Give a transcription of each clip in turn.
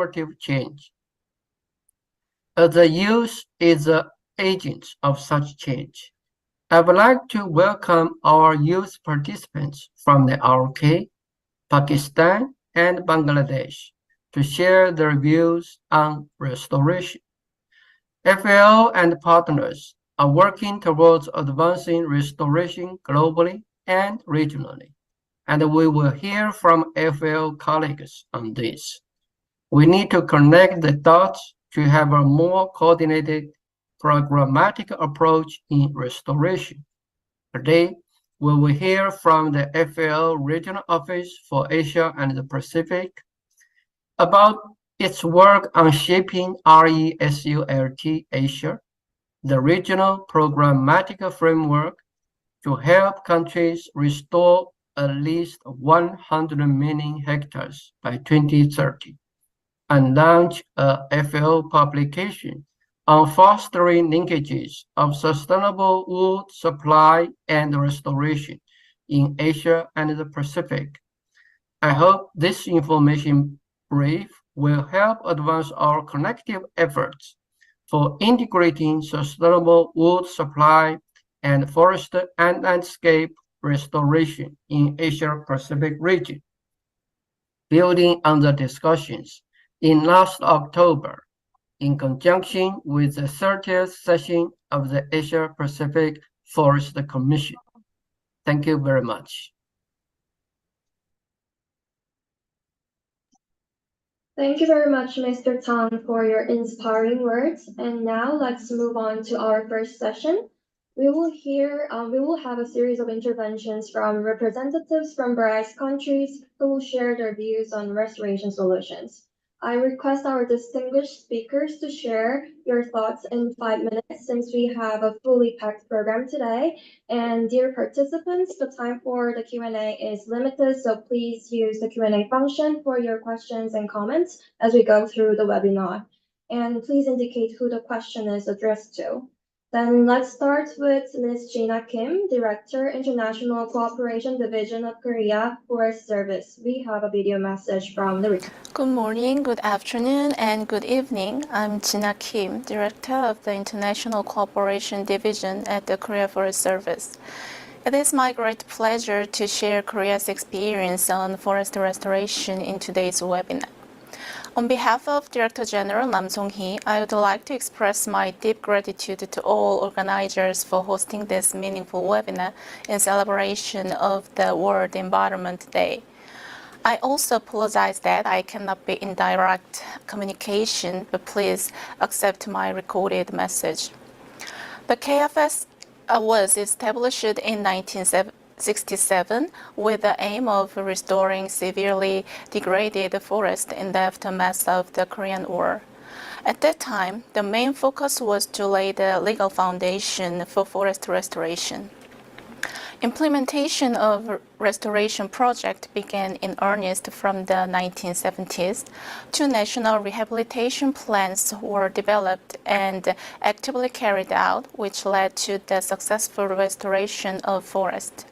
transformative change. The youth is the agent of such change. I would like to welcome our youth participants from the RK, Pakistan, and Bangladesh to share their views on restoration. FAO and partners are working towards advancing restoration globally and regionally, and we will hear from FAO colleagues on this. We need to connect the dots to have a more coordinated, programmatic approach in restoration. Today, we will hear from the FAO Regional Office for Asia and the Pacific about its work on shaping RESULT Asia, the Regional Programmatic Framework, to help countries restore at least 100 million hectares by 2030, and launch a FAO publication on fostering linkages of sustainable wood supply and restoration in Asia and the Pacific. I hope this information brief will help advance our collective efforts for integrating sustainable wood supply and forest and landscape restoration in Asia-Pacific region. Building on the discussions in last October, in conjunction with the 30th session of the Asia-Pacific Forest Commission. Thank you very much. Thank you very much, Mr. Tan, for your inspiring words. And now let's move on to our first session. We will have a series of interventions from representatives from various countries who will share their views on restoration solutions. I request our distinguished speakers to share your thoughts in 5 minutes since we have a fully packed program today. And dear participants, the time for the Q&A is limited, so please use the Q&A function for your questions and comments as we go through the webinar. And please indicate who the question is addressed to. Then let's start with Ms. Gina Kim, Director, International Cooperation Division of Korea Forest Service. We have a video message from the region. Good morning, good afternoon, and good evening. I'm Gina Kim, Director of the International Cooperation Division at the Korea Forest Service. It is my great pleasure to share Korea's experience on forest restoration in today's webinar. On behalf of Director General Nam Song-hee, I would like to express my deep gratitude to all organizers for hosting this meaningful webinar in celebration of the World Environment Day. I also apologize that I cannot be in direct communication, but please accept my recorded message. The KFS was established in 1967 with the aim of restoring severely degraded forest in the aftermath of the Korean War. At that time, the main focus was to lay the legal foundation for forest restoration. Implementation of restoration project began in earnest from the 1970s. Two national rehabilitation plans were developed and actively carried out, which led to the successful restoration of forest.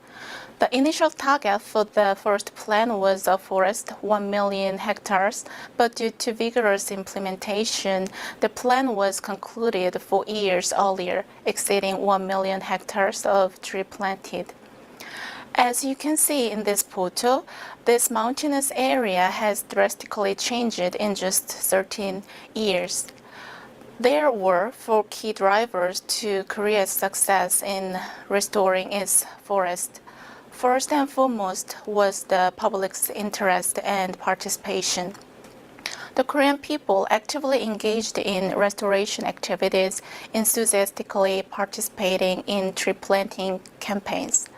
The initial target for the first plan was a forest 1 million hectares, but due to vigorous implementation, the plan was concluded 4 years earlier, exceeding 1 million hectares of tree planted. As you can see in this photo, this mountainous area has drastically changed in just 13 years. There were 4 key drivers to Korea's success in restoring its forest. First and foremost was the public's interest and participation. The Korean people actively engaged in restoration activities, enthusiastically participating in tree planting campaigns.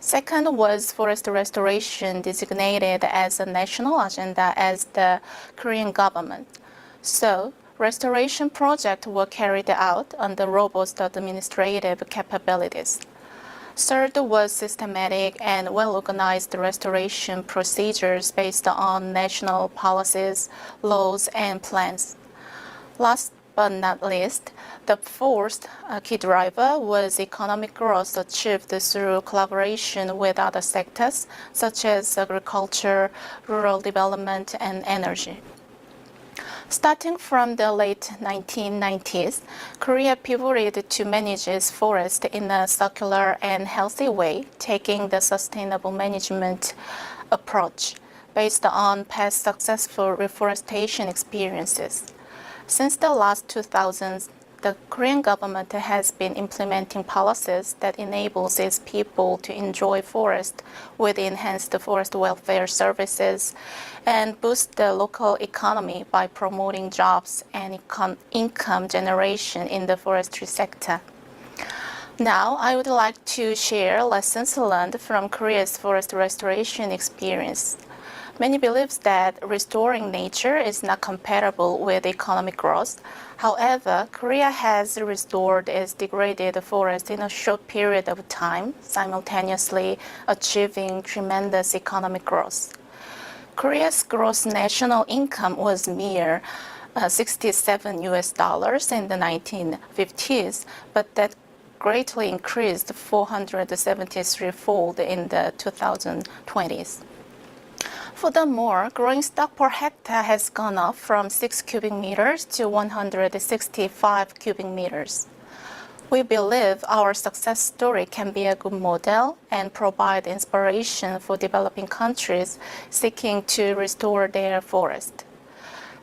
Second was forest restoration designated as a national agenda as the Korean government. So, restoration projects were carried out under robust administrative capabilities. Third was systematic and well-organized restoration procedures based on national policies, laws, and plans. Last but not least, the fourth key driver was economic growth achieved through collaboration with other sectors, such as agriculture, rural development, and energy. Starting from the late 1990s, Korea pivoted to manage its forest in a circular and healthy way, taking the sustainable management approach based on past successful reforestation experiences. Since the last 2000s, the Korean government has been implementing policies that enables its people to enjoy forest with enhanced forest welfare services and boost the local economy by promoting jobs and income generation in the forestry sector. Now, I would like to share lessons learned from Korea's forest restoration experience. Many believe that restoring nature is not compatible with economic growth. However, Korea has restored its degraded forest in a short period of time, simultaneously achieving tremendous economic growth. Korea's gross national income was mere 67 US dollars in the 1950s, but that greatly increased 473-fold in the 2020s. Furthermore, growing stock per hectare has gone up from 6 cubic meters to 165 cubic meters. We believe our success story can be a good model and provide inspiration for developing countries seeking to restore their forest.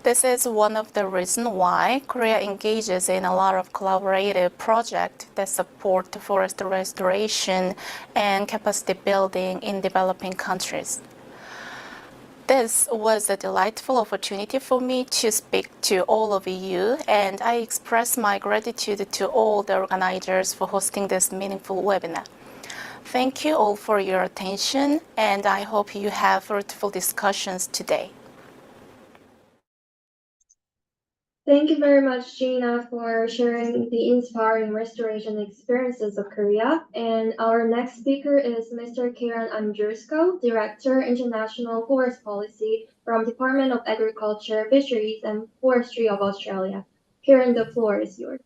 This is one of the reasons why Korea engages in a lot of collaborative projects that support forest restoration and capacity building in developing countries. This was a delightful opportunity for me to speak to all of you, and I express my gratitude to all the organizers for hosting this meaningful webinar. Thank you all for your attention, and I hope you have fruitful discussions today. Thank you very much, Gina, for sharing the inspiring restoration experiences of Korea. And our next speaker is Mr. Kieran Andrusko, Director, International Forest Policy from Department of Agriculture, Fisheries and Forestry of Australia. Kieran, the floor is yours.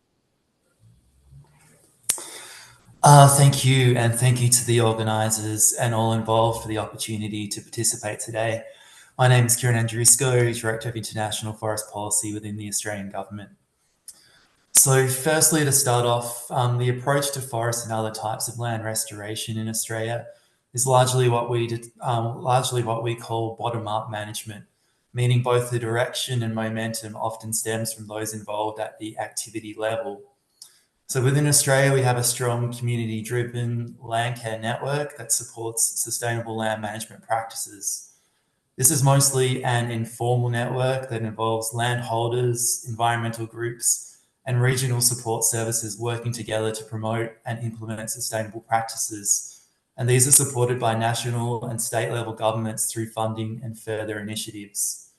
Thank you, and thank you to the organisers and all involved for the opportunity to participate today. My name is Kieran Andrusko, Director of International Forest Policy within the Australian Government. So firstly, to start off, the approach to forest and other types of land restoration in Australia is largely what we call bottom-up management, meaning both the direction and momentum often stems from those involved at the activity level. So within Australia, we have a strong community-driven land care network that supports sustainable land management practices. This is mostly an informal network that involves landholders, environmental groups, and regional support services working together to promote and implement sustainable practices. And these are supported by national and state level governments through funding and further initiatives.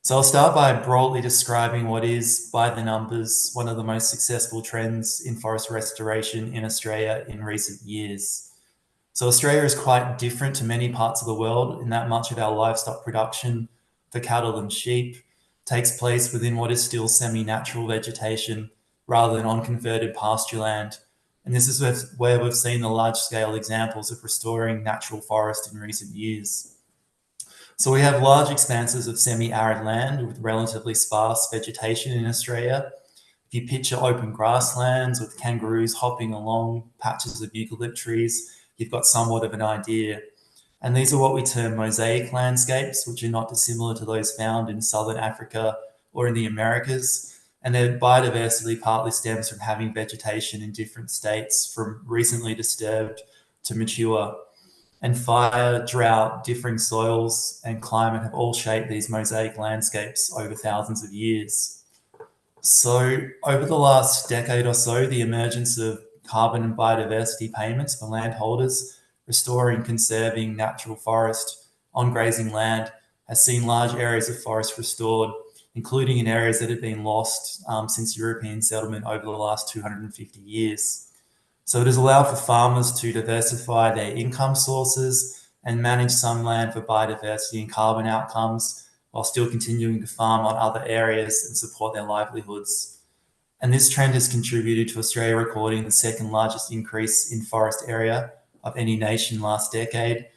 So I'll start by broadly describing what is, by the numbers, one of the most successful trends in forest restoration in Australia in recent years. So Australia is quite different to many parts of the world in that much of our livestock production for cattle and sheep takes place within what is still semi-natural vegetation rather than on converted pasture land. And this is where we've seen the large-scale examples of restoring natural forest in recent years. So we have large expanses of semi-arid land with relatively sparse vegetation in Australia. If you picture open grasslands with kangaroos hopping along patches of eucalypt trees, you've got somewhat of an idea. And these are what we term mosaic landscapes, which are not dissimilar to those found in Southern Africa or in the Americas. And their biodiversity partly stems from having vegetation in different states from recently disturbed to mature. And fire, drought, differing soils and climate have all shaped these mosaic landscapes over thousands of years. So over the last decade or so, the emergence of carbon and biodiversity payments for landholders restoring, conserving natural forest on grazing land has seen large areas of forest restored, including in areas that have been lost since European settlement over the last 250 years. So it has allowed for farmers to diversify their income sources and manage some land for biodiversity and carbon outcomes while still continuing to farm on other areas and support their livelihoods. And this trend has contributed to Australia recording the second largest increase in forest area of any nation last decade.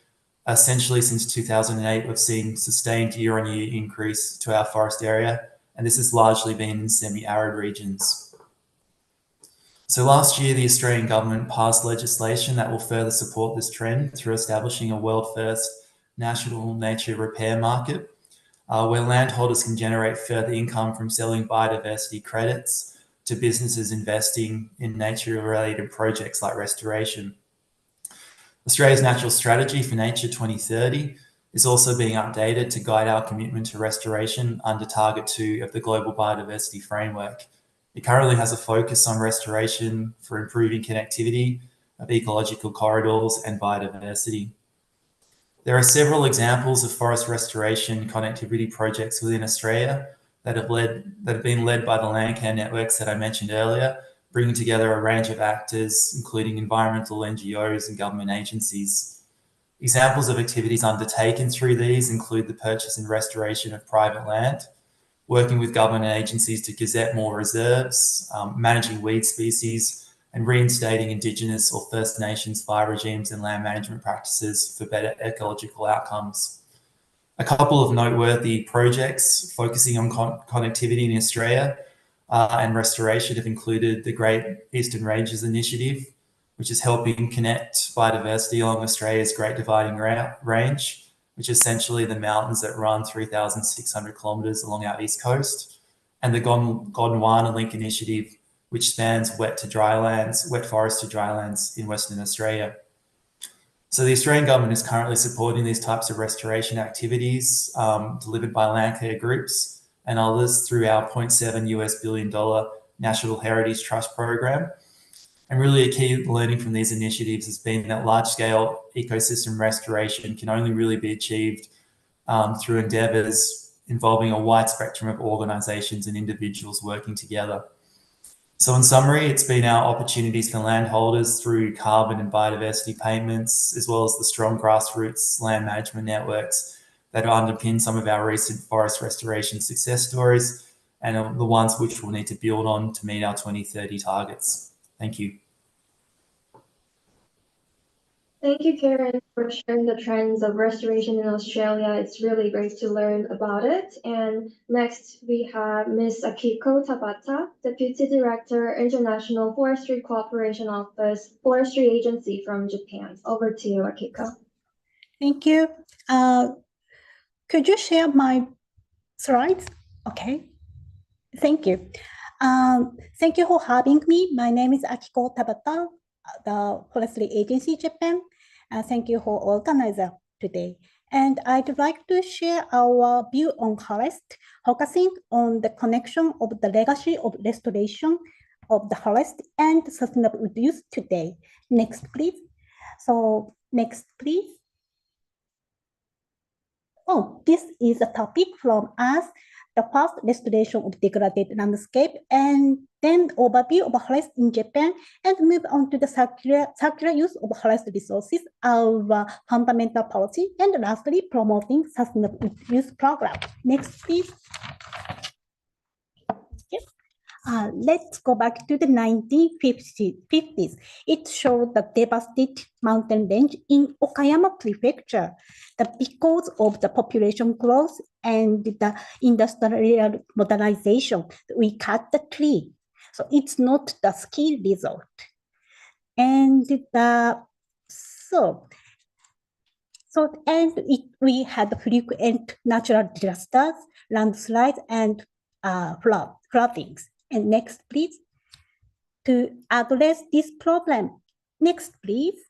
Essentially since 2008, we've seen sustained year-on-year increase to our forest area, and this has largely been in semi-arid regions. So last year, the Australian government passed legislation that will further support this trend through establishing a world-first national nature repair market, where landholders can generate further income from selling biodiversity credits to businesses investing in nature-related projects like restoration. Australia's National Strategy for Nature 2030 is also being updated to guide our commitment to restoration under Target 2 of the Global Biodiversity Framework. It currently has a focus on restoration for improving connectivity of ecological corridors and biodiversity. There are several examples of forest restoration connectivity projects within Australia that have been led by the Landcare networks that I mentioned earlier, bringing together a range of actors, including environmental NGOs and government agencies. Examples of activities undertaken through these include the purchase and restoration of private land, working with government agencies to gazette more reserves, managing weed species, and reinstating Indigenous or First Nations fire regimes and land management practices for better ecological outcomes. A couple of noteworthy projects focusing on connectivity in Australia and restoration have included the Great Eastern Ranges Initiative, which is helping connect biodiversity along Australia's Great Dividing Range, which is essentially the mountains that run 3,600 kilometres along our east coast, and the Gondwana Link Initiative, which spans wet forest to drylands in Western Australia. So the Australian government is currently supporting these types of restoration activities delivered by Landcare groups and others through our $0.7 billion National Heritage Trust program. And really a key learning from these initiatives has been that large-scale ecosystem restoration can only really be achieved through endeavours involving a wide spectrum of organisations and individuals working together. So in summary, it's been our opportunities for landholders through carbon and biodiversity payments, as well as the strong grassroots land management networks that underpin some of our recent forest restoration success stories and the ones which we'll need to build on to meet our 2030 targets. Thank you. Thank you, Karen, for sharing the trends of restoration in Australia. It's really great to learn about it. And next, we have Ms. Akiko Tabata, Deputy Director, International Forestry Cooperation Office, Forestry Agency from Japan. Over to you, Akiko. Thank you. Could you share my slides? Okay. Thank you. Thank you for having me. My name is Akiko Tabata, the Forestry Agency Japan. Thank you for organizer today. And I'd like to share our view on forest, focusing on the connection of the legacy of restoration of the forest and sustainable use today. Next, please. So next, please. Oh, this is a topic from us, the first restoration of degraded landscape, and then overview of forest in Japan, and move on to the circular use of forest resources, our fundamental policy, and lastly, promoting sustainable use program. Next, please. Yes. Let's go back to the 1950s. It showed the devastated mountain range in Okayama Prefecture. Because of the population growth and the industrial modernization, we cut the tree. So it's not the ski resort. And we had frequent natural disasters, landslides, and floodings. And next, please. To address this problem, next, please.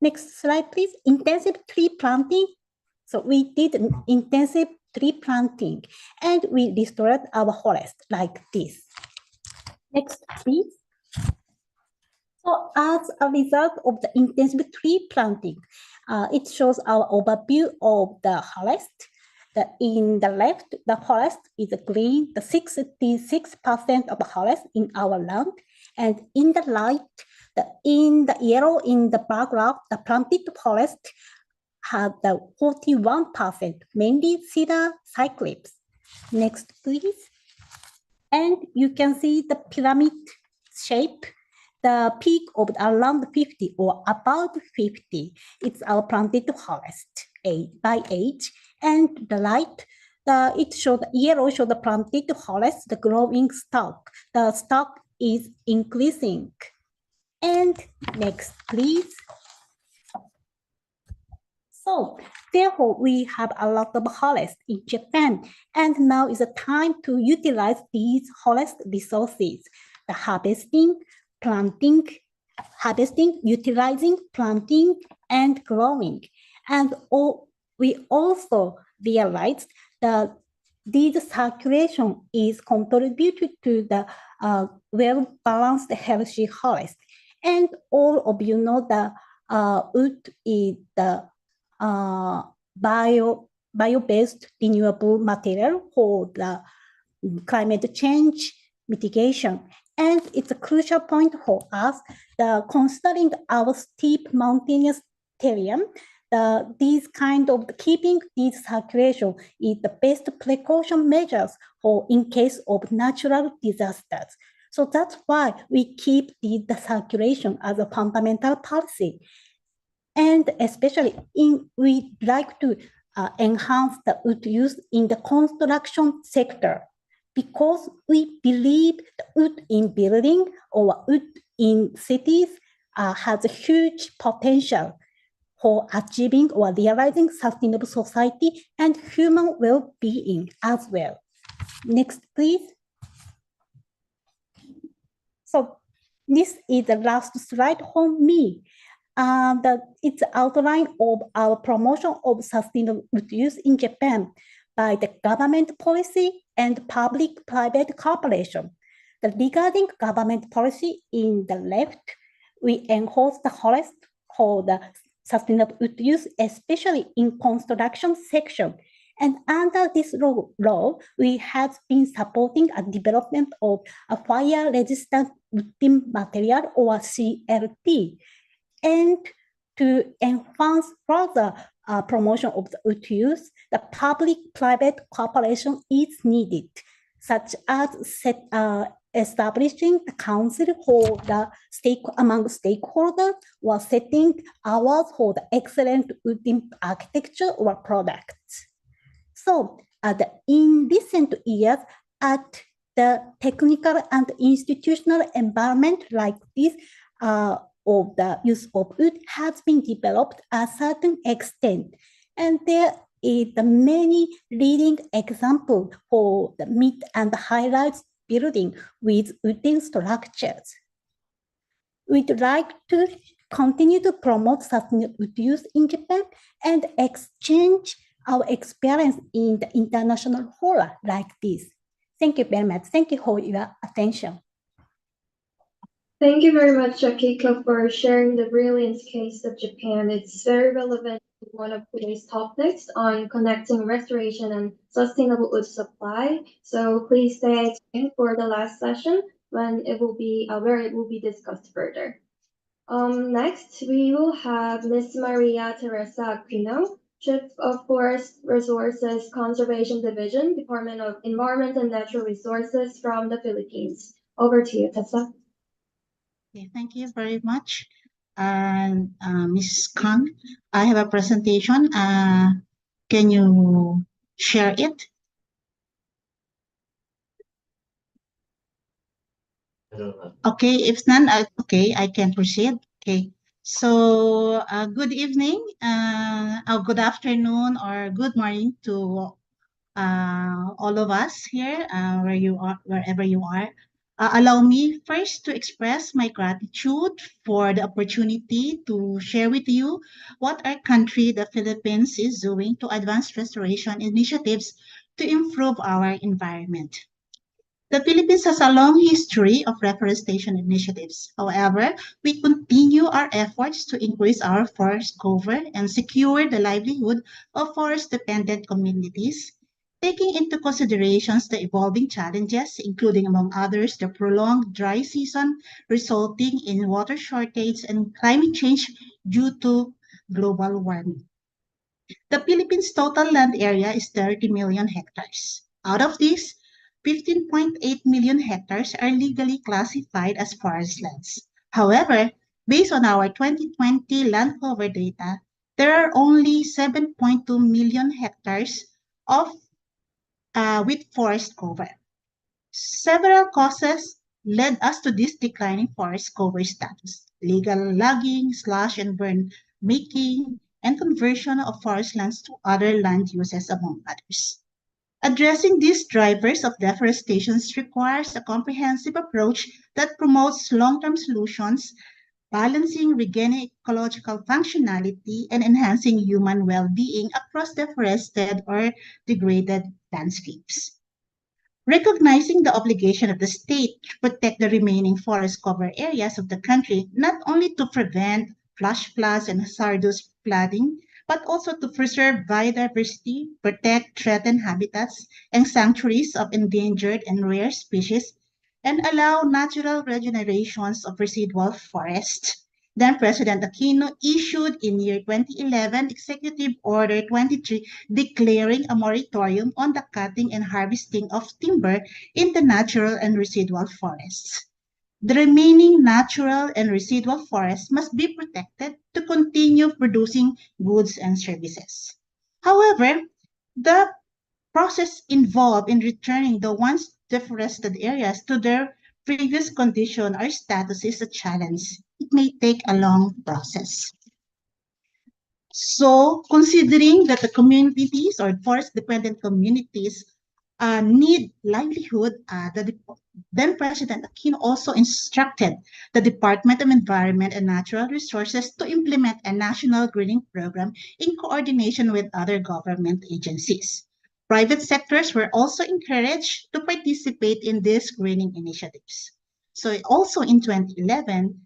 Next slide, please. Intensive tree planting. So we did intensive tree planting and we restored our forest like this. Next, please. So as a result of the intensive tree planting, it shows our overview of the forest. In the left, the forest is green, the 66% of the forest in our land. And in the right, in the yellow in the background, the planted forest had the 41%, mainly cedar cyclips. Next, please. And you can see the pyramid shape, the peak of around 50 or about 50. It's our planted forest by age. And the right, It shows yellow shows the planted forest, the growing stock. The stock is increasing. And next, please. So therefore, we have a lot of forest in Japan, and now is the time to utilize these forest resources. The harvesting, utilizing, planting, and growing. And we also realized that this circulation is contributed to the well-balanced, healthy forest. And all of you know that wood is the bio-based renewable material for the climate change mitigation. And it's a crucial point for us, considering our steep mountainous terrain, keeping this circulation is the best precaution measures for in case of natural disasters. So that's why we keep the circulation as a fundamental policy. And especially we like to enhance the wood use in the construction sector, because we believe the wood in building or wood in cities has a huge potential for achieving or realizing sustainable society and human well-being as well. Next, please. So this is the last slide for me. It's outline of our promotion of sustainable wood use in Japan by the government policy and public-private cooperation. Regarding government policy in the left, we enhance the forest for the sustainable wood use, especially in construction section. And under this law, we have been supporting a development of a fire-resistant wood material or CLT. And to enhance further promotion of the wood use, the public-private cooperation is needed, such as establishing the council for the among stakeholders or setting awards for the excellent wooden architecture or products. So in recent years, at the technical and institutional environment like this, of the use of wood has been developed a certain extent. And there is many leading examples for the mid and high-rise building with wooden structures. We'd like to continue to promote sustainable wood use in Japan and exchange our experience in the international fora like this. Thank you very much. Thank you for your attention. Thank you very much, Akiko, for sharing the brilliant case of Japan. It's very relevant to one of today's topics on connecting restoration and sustainable wood supply. So please stay tuned for the last session when it will be where it will be discussed further. Next, we will have Ms. Maria Teresa Aquino, Chief of Forest Resources Conservation Division, Department of Environment and Natural Resources from the Philippines. Over to you, Tessa. Okay, thank you very much, Ms. Kang. I have a presentation. Can you share it? Okay, if none, okay, I can proceed. Okay, so good evening, or good afternoon, or good morning to all of us here, wherever you are. Allow me first to express my gratitude for the opportunity to share with you what our country, the Philippines, is doing to advance restoration initiatives to improve our environment. The Philippines has a long history of reforestation initiatives. However, we continue our efforts to increase our forest cover and secure the livelihood of forest-dependent communities, taking into considerations the evolving challenges, including, among others, the prolonged dry season resulting in water shortage and climate change due to global warming. The Philippines' total land area is 30 million hectares. Out of this, 15.8 million hectares are legally classified as forest lands. However, based on our 2020 land cover data, there are only 7.2 million hectares of with forest cover. Several causes led us to this declining forest cover status: legal logging, slash and burn making, and conversion of forest lands to other land uses, among others. Addressing these drivers of deforestation requires a comprehensive approach that promotes long-term solutions, balancing regaining ecological functionality and enhancing human well-being across deforested or degraded landscapes. Recognizing the obligation of the state to protect the remaining forest cover areas of the country, not only to prevent flash floods and hazardous flooding, but also to preserve biodiversity, protect threatened habitats and sanctuaries of endangered and rare species, and allow natural regenerations of residual forests. Then President Aquino issued in year 2011 Executive Order 23 declaring a moratorium on the cutting and harvesting of timber in the natural and residual forests. The remaining natural and residual forests must be protected to continue producing goods and services. However, the process involved in returning the once deforested areas to their previous condition or status is a challenge. It may take a long process. So, considering that the communities or forest-dependent communities need livelihood, then President Aquino also instructed the Department of Environment and Natural Resources to implement a national greening program in coordination with other government agencies. Private sectors were also encouraged to participate in these greening initiatives. So also in 2011,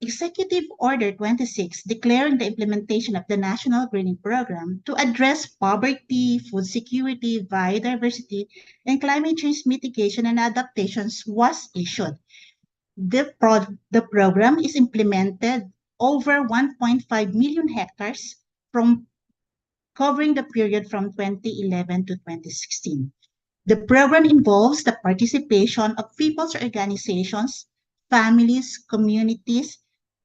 Executive Order 26 declaring the implementation of the National Greening Program to address poverty, food security, biodiversity, and climate change mitigation and adaptations was issued. The program is implemented over 1.5 million hectares from covering the period from 2011 to 2016. The program involves the participation of people's organizations, families, communities,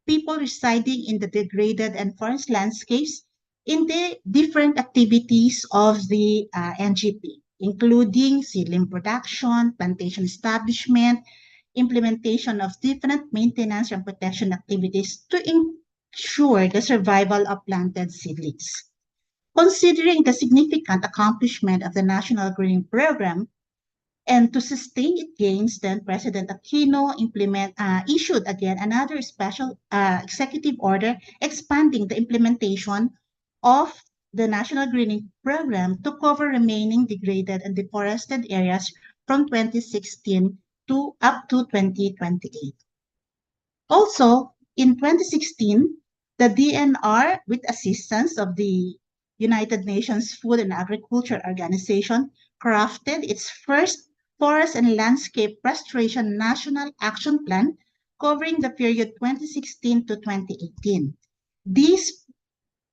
people residing in the degraded and forest landscapes in the different activities of the NGP, including seedling production, plantation establishment, implementation of different maintenance and protection activities to ensure the survival of planted seedlings. Considering the significant accomplishment of the National Greening Program, and to sustain its gains, then President Aquino issued again another special executive order expanding the implementation of the National Greening Program to cover remaining degraded and deforested areas from 2016 to up to 2028. Also, in 2016, the DNR, with assistance of the United Nations Food and Agriculture Organization, crafted its first Forest and Landscape Restoration National Action Plan covering the period 2016 to 2018. This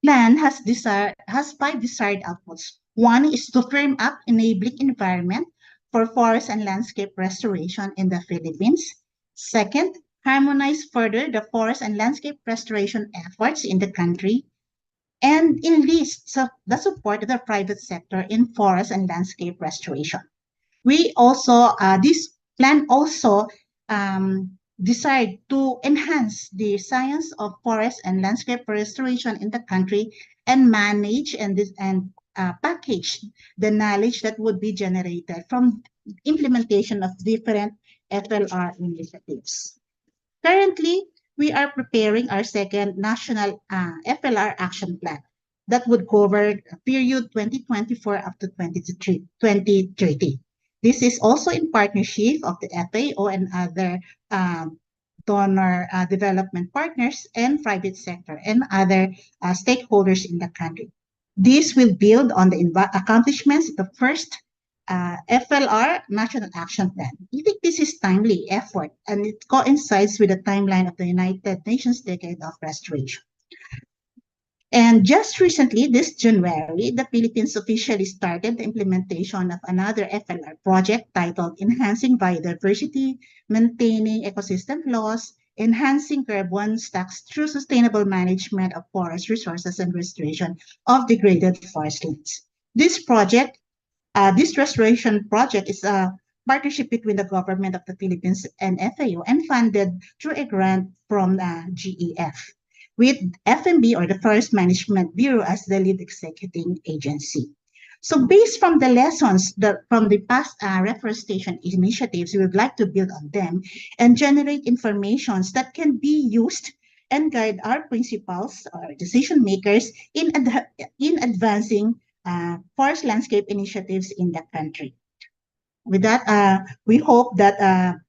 plan has 5 desired outputs. One is to firm up enabling environment for forest and landscape restoration in the Philippines. Second, harmonize further the forest and landscape restoration efforts in the country, and enlist the support of the private sector in forest and landscape restoration. We also, this plan also desired to enhance the science of forest and landscape restoration in the country and manage and package the knowledge that would be generated from implementation of different FLR initiatives. Currently, we are preparing our second national FLR action plan that would cover period 2024 up to 2030. This is also in partnership of the FAO and other donor development partners and private sector and other stakeholders in the country. This will build on the accomplishments of the first FLR National Action Plan. I think this is timely effort and it coincides with the timeline of the United Nations Decade of Restoration. And just recently, this January, the Philippines officially started the implementation of another FLR project titled Enhancing Biodiversity, Maintaining Ecosystem Laws, Enhancing Carbon Stocks Through Sustainable Management of Forest Resources and Restoration of Degraded Forest Lands. This project This restoration project is a partnership between the government of the Philippines and FAO and funded through a grant from GEF, with FMB, or the Forest Management Bureau, as the lead executing agency. So based from the lessons from the past reforestation initiatives, we would like to build on them and generate information that can be used and guide our principals or decision makers in advancing forest landscape initiatives in the country. With that, we hope that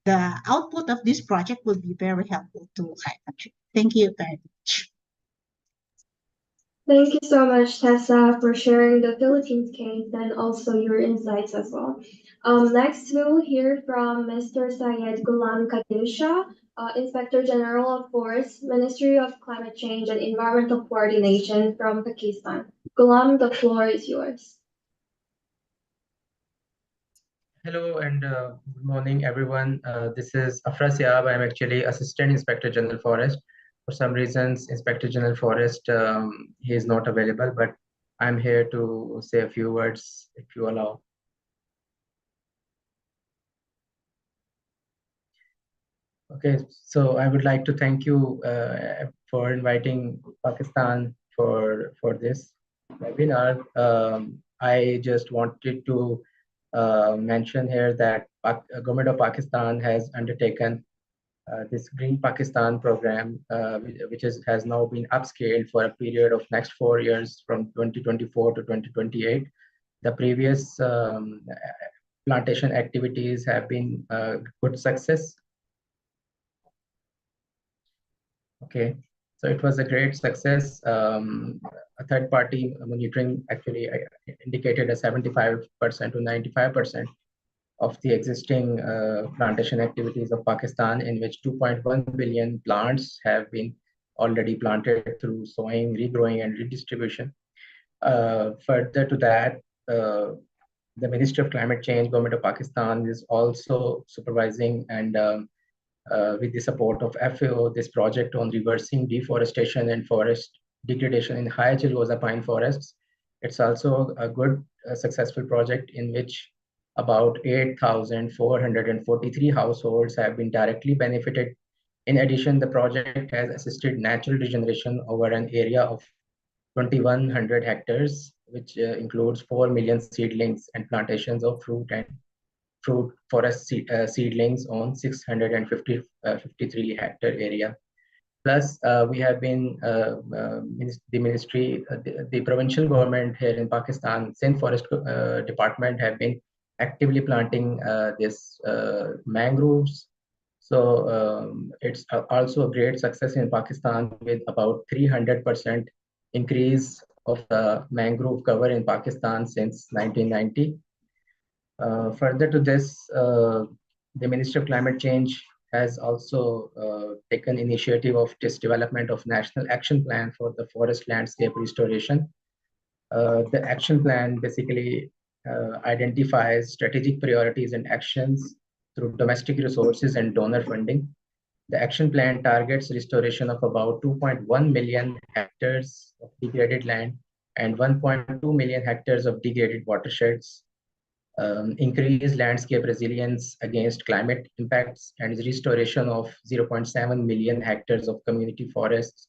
the output of this project will be very helpful to our country. Thank you very much. Thank you so much, Tessa, for sharing the Philippines case and also your insights as well. Next, we'll hear from Mr. Syed Ghulam Kadusha, Inspector General of Forests, Ministry of Climate Change and Environmental Coordination from Pakistan. Ghulam, the floor is yours. Hello and good morning, everyone. This is Afra Siab. I'm actually Assistant Inspector General Forest. For some reasons, Inspector General Forest, he is not available, but I'm here to say a few words, if you allow. Okay, so I would like to thank you for inviting Pakistan for this webinar. I just wanted to mention here that government of Pakistan has undertaken this Green Pakistan program, which has now been upscaled for a period of next 4 years from 2024 to 2028. The previous plantation activities have been a good success. Okay, so it was a great success. A third-party monitoring actually indicated a 75% to 95% of the existing plantation activities of Pakistan, in which 2.1 billion plants have been already planted through sowing, regrowing, and redistribution. Further to that, the Ministry of Climate Change, Government of Pakistan, is also supervising and with the support of FAO, this project on reversing deforestation and forest degradation in high Chilgoza pine forests. It's also a good, successful project in which about 8,443 households have been directly benefited. In addition, the project has assisted natural regeneration over an area of 2,100 hectares, which includes 4 million seedlings and plantations of fruit forest seedlings on 653 hectare area. Plus, we have been, the ministry, the provincial government here in Pakistan, Sindh Forest Department have been actively planting this mangroves. So it's also a great success in Pakistan, with about 300% increase of the mangrove cover in Pakistan since 1990. Further to this, the Ministry of Climate Change has also taken initiative of this development of National Action Plan for the forest landscape restoration. The action plan basically identifies strategic priorities and actions through domestic resources and donor funding. The action plan targets restoration of about 2.1 million hectares of degraded land and 1.2 million hectares of degraded watersheds, increase landscape resilience against climate impacts, and restoration of 0.7 million hectares of community forests,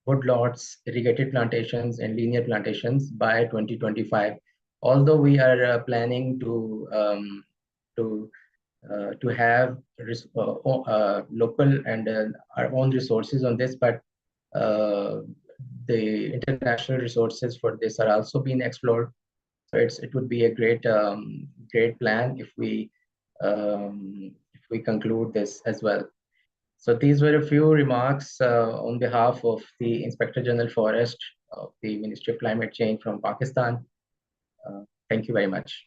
woodlots, irrigated plantations, and linear plantations by 2025. Although we are planning to have local and our own resources on this, but the international resources for this are also being explored. So it would be a great great plan if we conclude this as well. So these were a few remarks on behalf of the Inspector General Forest of the Ministry of Climate Change from Pakistan. Thank you very much.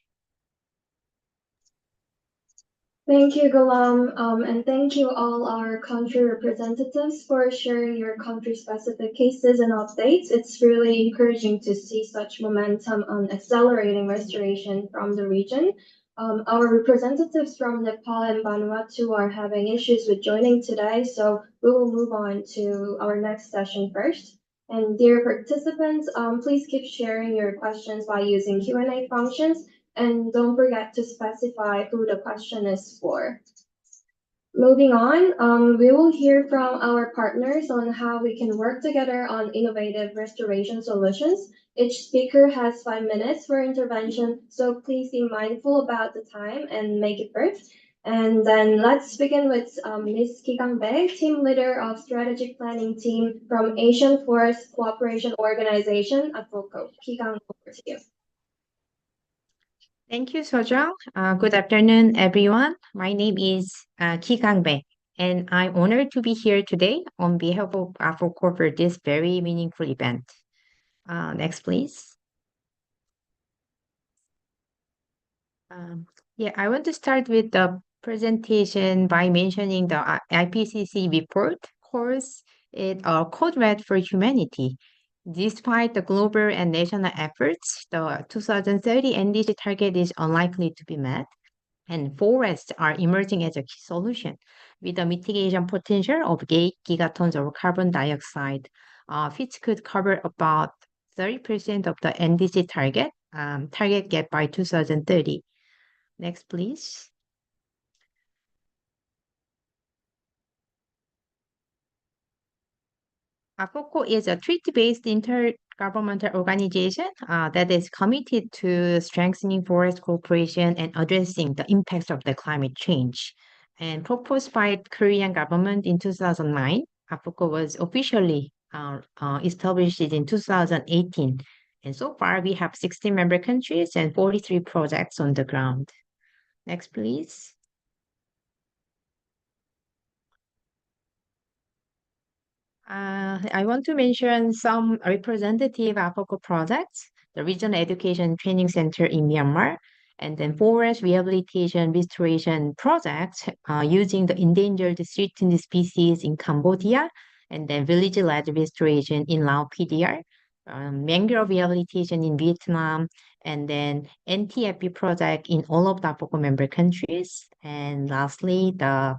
Thank you, Ghulam, and thank you all our country representatives for sharing your country-specific cases and updates. It's really encouraging to see such momentum on accelerating restoration from the region. Our representatives from Nepal and Vanuatu are having issues with joining today, so we will move on to our next session first. And dear participants, please keep sharing your questions by using Q&A functions. And don't forget to specify who the question is for. Moving on, we will hear from our partners on how we can work together on innovative restoration solutions. Each speaker has 5 minutes for intervention, so please be mindful about the time and make it brief. And then let's begin with Ms. Ki Kang-bae, team leader of strategic planning team from Asian Forest Cooperation Organization, AFOCO. Ki Kang, over to you. Thank you, Sojong. Good afternoon, everyone. My name is Ki Kang-bae, and I'm honored to be here today on behalf of AFOCO for this very meaningful event. Next, please. I want to start with the presentation by mentioning the IPCC report course, Code Red for Humanity. Despite the global and national efforts, the 2030 NDC target is unlikely to be met, and forests are emerging as a key solution with a mitigation potential of 8 gigatons of carbon dioxide, which could cover about 30% of the NDC target gap by 2030. Next, please. AFOCO is a treaty-based intergovernmental organization that is committed to strengthening forest cooperation and addressing the impacts of the climate change. And proposed by Korean government in 2009, AFOCO was officially established in 2018. And so far, we have 16 member countries and 43 projects on the ground. Next, please. I want to mention some representative AFOCO projects, the Regional Education Training Center in Myanmar, and then forest rehabilitation restoration projects using the endangered threatened species in Cambodia, and then village-led restoration in Lao PDR, mangrove rehabilitation in Vietnam, and then NTFP project in all of the AFOCO member countries. And lastly, the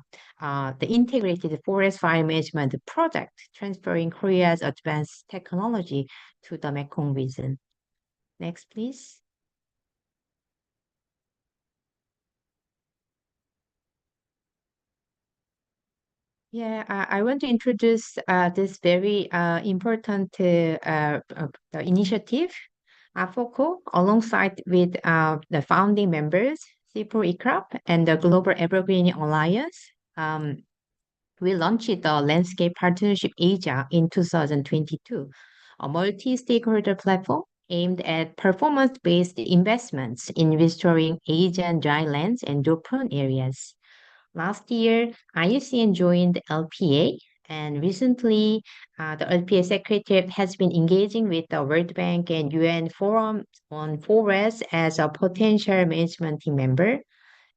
integrated forest fire management project, transferring Korea's advanced technology to the Mekong region. Next, please. I want to introduce this very important initiative, AFOCO, alongside with the founding members, CIPO-ICRAP, and the Global Evergreen Alliance. We launched the Landscape Partnership Asia in 2022, a multi-stakeholder platform aimed at performance-based investments in restoring Asian drylands and open areas. Last year, IUCN joined LPA, and recently, the LPA Secretariat has been engaging with the World Bank and UN Forum on Forests as a potential management team member.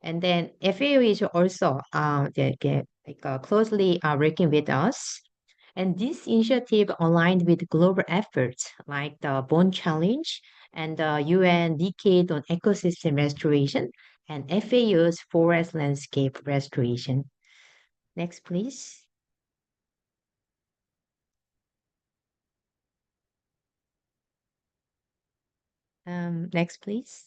And then FAO is also closely working with us. And this initiative aligned with global efforts like the Bond Challenge and the UN Decade on Ecosystem Restoration and FAO's Forest Landscape Restoration. Next, please. Next, please.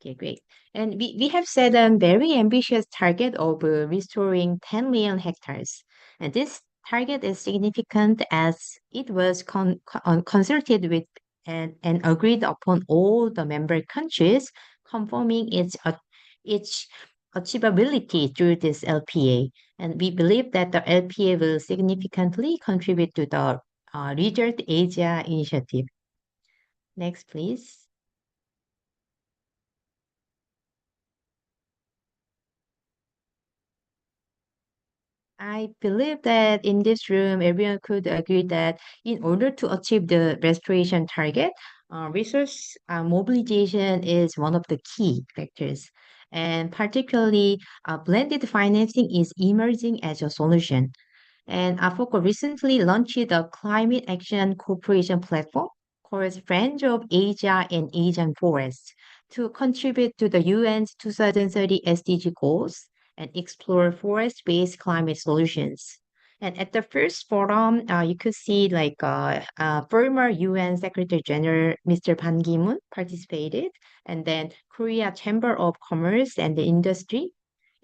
Okay, great. And we have set a very ambitious target of restoring 10 million hectares. And this target is significant as it was consulted with and agreed upon all the member countries, confirming its achievability through this LPA. And we believe that the LPA will significantly contribute to the Resort Asia initiative. Next, please. I believe that in this room, everyone could agree that in order to achieve the restoration target, resource mobilization is one of the key factors. And particularly, blended financing is emerging as a solution. And AFOCO recently launched a climate action cooperation platform called Friends of Asia and Asian Forests to contribute to the UN's 2030 SDG goals and explore forest-based climate solutions. And at the first forum, you could see like former UN Secretary General Mr. Ban Ki-moon participated, and then Korea Chamber of Commerce and the Industry,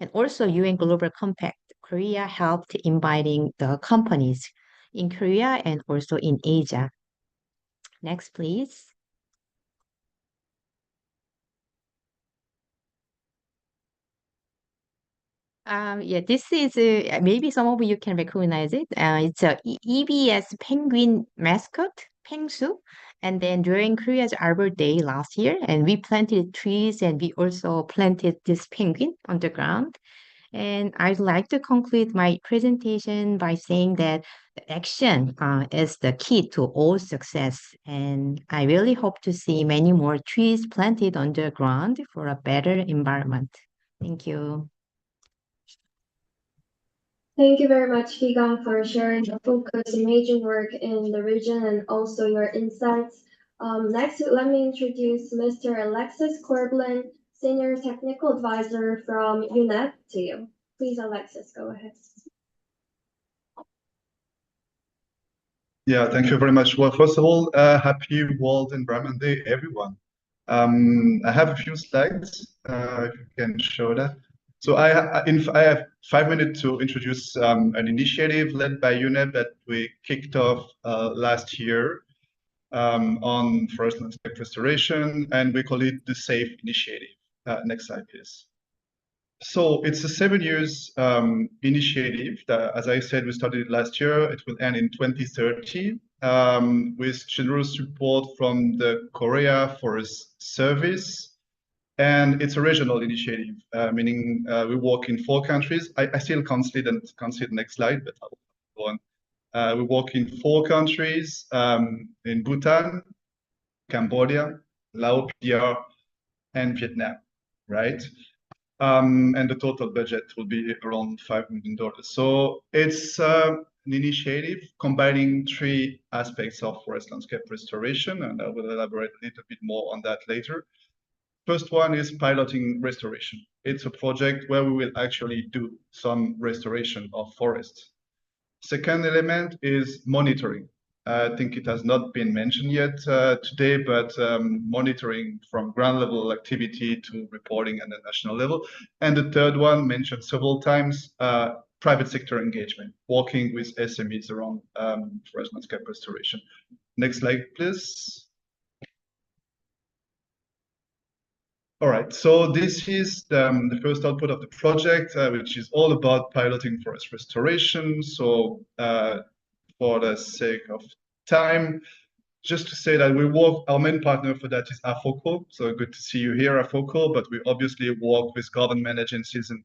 and also UN Global Compact. Korea helped inviting the companies in Korea and also in Asia. Next, please. Yeah, this is maybe some of you can recognize it. It's a EBS penguin mascot, Pengsu. And then during Korea's Arbor Day last year, and we planted trees and we also planted this penguin on the ground. And I'd like to conclude my presentation by saying that the action is the key to all success. And I really hope to see many more trees planted on the ground for a better environment. Thank you. Thank you very much, Kigang, for sharing your focus and major work in the region and also your insights. Next, let me introduce Mr. Alexis Corblin, Senior Technical Advisor from UNEP to you. Please, Alexis, go ahead. Yeah, thank you very much. Well, first of all, happy World Environment Day, everyone. I have a few slides, if you can show that. So I have 5 minutes to introduce an initiative led by UNEP that we kicked off last year on forest landscape restoration, and we call it the SAFE Initiative. Next slide, please. So it's a 7 years initiative that, as I said, we started it last year. It will end in 2030 with generous support from the Korea Forest Service. And it's a regional initiative, meaning we work in 4 countries. I still can't see the next slide, but I'll go on. We work in 4 countries, in Bhutan, Cambodia, Laos, PR, and Vietnam, right? And the total budget will be around $5 million. So it's an initiative combining 3 aspects of forest landscape restoration, and I will elaborate a little bit more on that later. First one is piloting restoration. It's a project where we will actually do some restoration of forests. Second element is monitoring. I think it has not been mentioned yet today, but monitoring from ground level activity to reporting at the national level. And the third one, mentioned several times, private sector engagement, working with SMEs around forest landscape restoration. Next slide, please. All right, so this is the first output of the project, which is all about piloting forest restoration. So for the sake of time, just to say that our main partner for that is AFOCO. So good to see you here, AFOCO, but we obviously work with government agencies in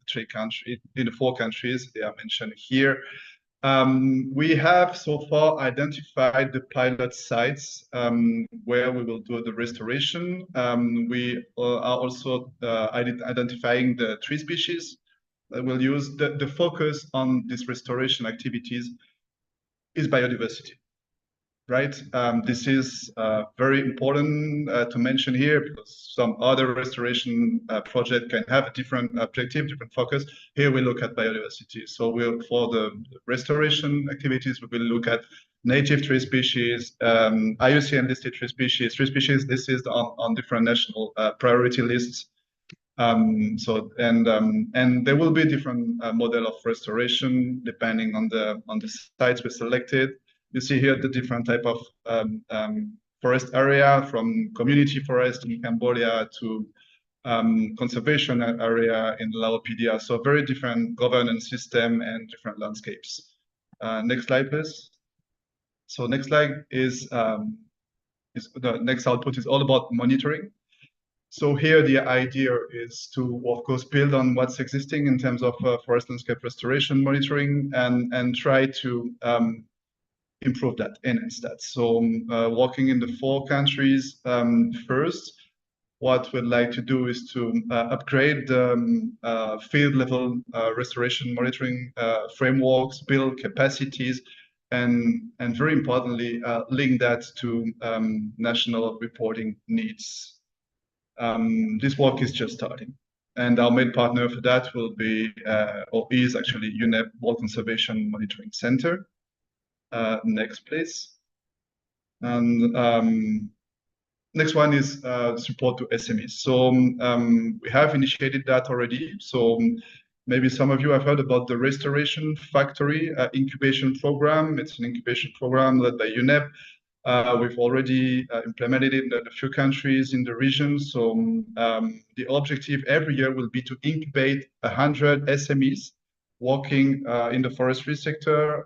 the 4 countries they are mentioned here. We have so far identified the pilot sites where we will do the restoration. We are also identifying the tree species that we'll use. The focus on these restoration activities is biodiversity, right? This is very important to mention here because some other restoration project can have a different objective, different focus. Here we look at biodiversity. So for the restoration activities, we will look at native tree species, IUCN listed tree species listed on different national priority lists. And there will be different model of restoration depending on the sites we selected. You see here the different type of forest area, from community forest in Cambodia to conservation area in Laopedia. So very different governance system and different landscapes. Next slide, please. So next slide is the next output is all about monitoring. So here the idea is to, of course, build on what's existing in terms of forest landscape restoration monitoring and try to improve that, enhance that. So working in the 4 countries first, what we'd like to do is to upgrade field level restoration monitoring frameworks, build capacities, and very importantly, link that to national reporting needs. This work is just starting. And our main partner for that will be, or is actually UNEP World Conservation Monitoring Center. Next, please. And next one is support to SMEs. So we have initiated that already. So maybe some of you have heard about the Restoration Factory incubation program. It's an incubation program led by UNEP. We've already implemented it in a few countries in the region. So the objective every year will be to incubate 100 SMEs working in the forestry sector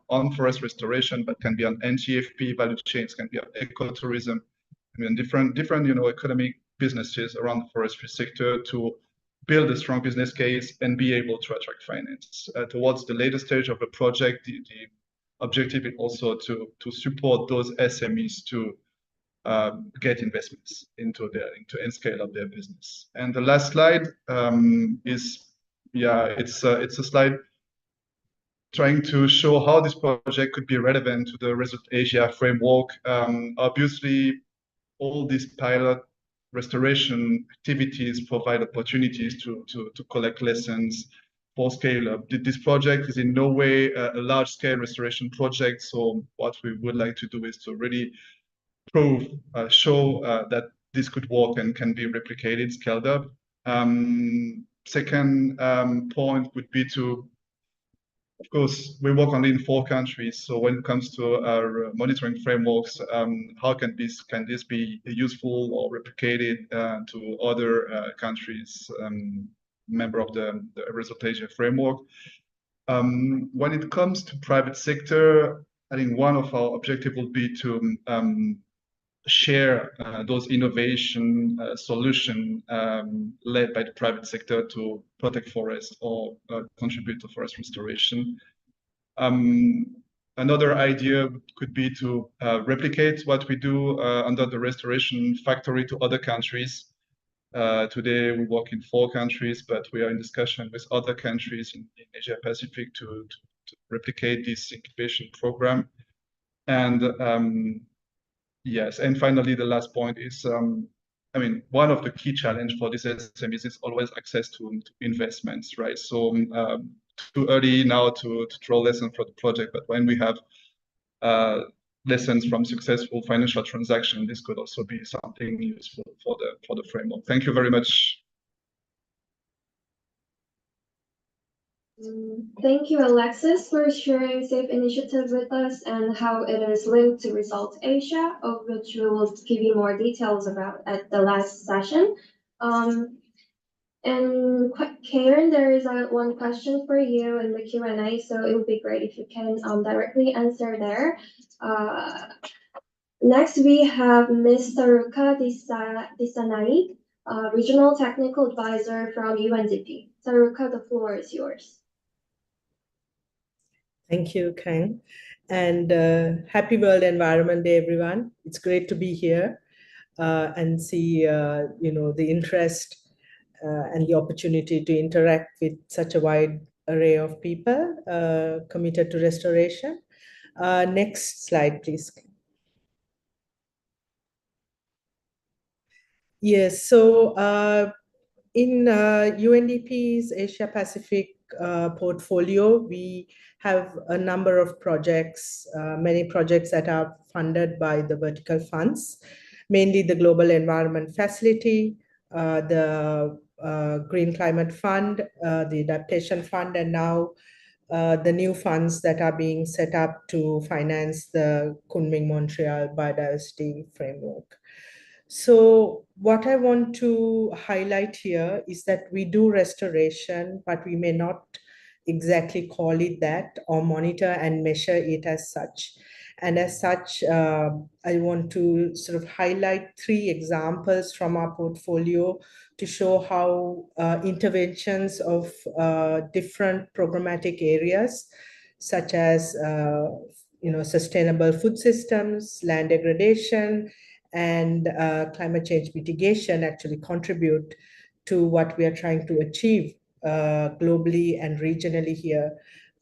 on forest restoration, but can be on NGFP value chains, can be on ecotourism, I mean, different economic businesses around the forestry sector to build a strong business case and be able to attract finance. Towards the later stage of the project, the objective is also to support those SMEs to get investments into and scale up their business. And the last slide is, it's a slide trying to show how this project could be relevant to the Result Asia framework. Obviously, all these pilot restoration activities provide opportunities to collect lessons for scale up. This project is in no way a large-scale restoration project. So what we would like to do is to really show that this could work and can be replicated, scaled up. Second point would be to, of course, we work only in 4 countries. So when it comes to our monitoring frameworks, how can this be useful or replicated to other countries, member of the Result Asia framework? When it comes to private sector, I think one of our objectives will be to share those innovation solutions led by the private sector to protect forests or contribute to forest restoration. Another idea could be to replicate what we do under the Restoration Factory to other countries. Today we work in 4 countries, but we are in discussion with other countries in Asia Pacific to replicate this incubation program. And yes, and finally, the last point is, I mean, one of the key challenges for these SMEs is always access to investments, right? So too early now to draw lessons for the project, but when we have lessons from successful financial transactions, this could also be something useful for the framework. Thank you very much. Thank you, Alexis, for sharing SAFE initiative with us and how it is linked to Result Asia, of which we will give you more details about at the last session. And Karen, there is one question for you in the Q&A, so it would be great if you can directly answer there. Next, we have Ms. Saruka Disanaid, Regional Technical Advisor from UNDP. Saruka, the floor is yours. Thank you, Kang. And happy World Environment Day, everyone. It's great to be here and see, the interest and the opportunity to interact with such a wide array of people committed to restoration. Next slide, please. Yes, so in UNDP's Asia Pacific portfolio, we have a number of projects, many projects that are funded by the vertical funds, mainly the Global Environment Facility, the Green Climate Fund, the Adaptation Fund, and now the new funds that are being set up to finance the Kunming-Montreal Biodiversity Framework. So what I want to highlight here is that we do restoration, but we may not exactly call it that or monitor and measure it as such. And as such, I want to sort of highlight 3 examples from our portfolio to show how interventions of different programmatic areas, such as sustainable food systems, land degradation, and climate change mitigation actually contribute to what we are trying to achieve globally and regionally here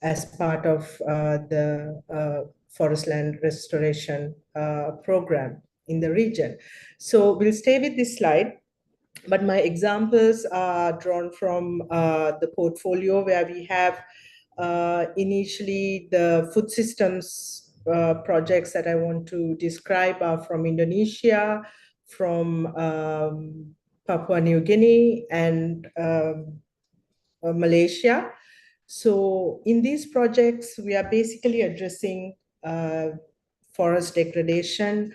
as part of the forest land restoration program in the region. So we'll stay with this slide. But my examples are drawn from the portfolio, where we have initially the food systems projects that I want to describe are from Indonesia, from Papua New Guinea, and Malaysia. So in these projects, we are basically addressing forest degradation,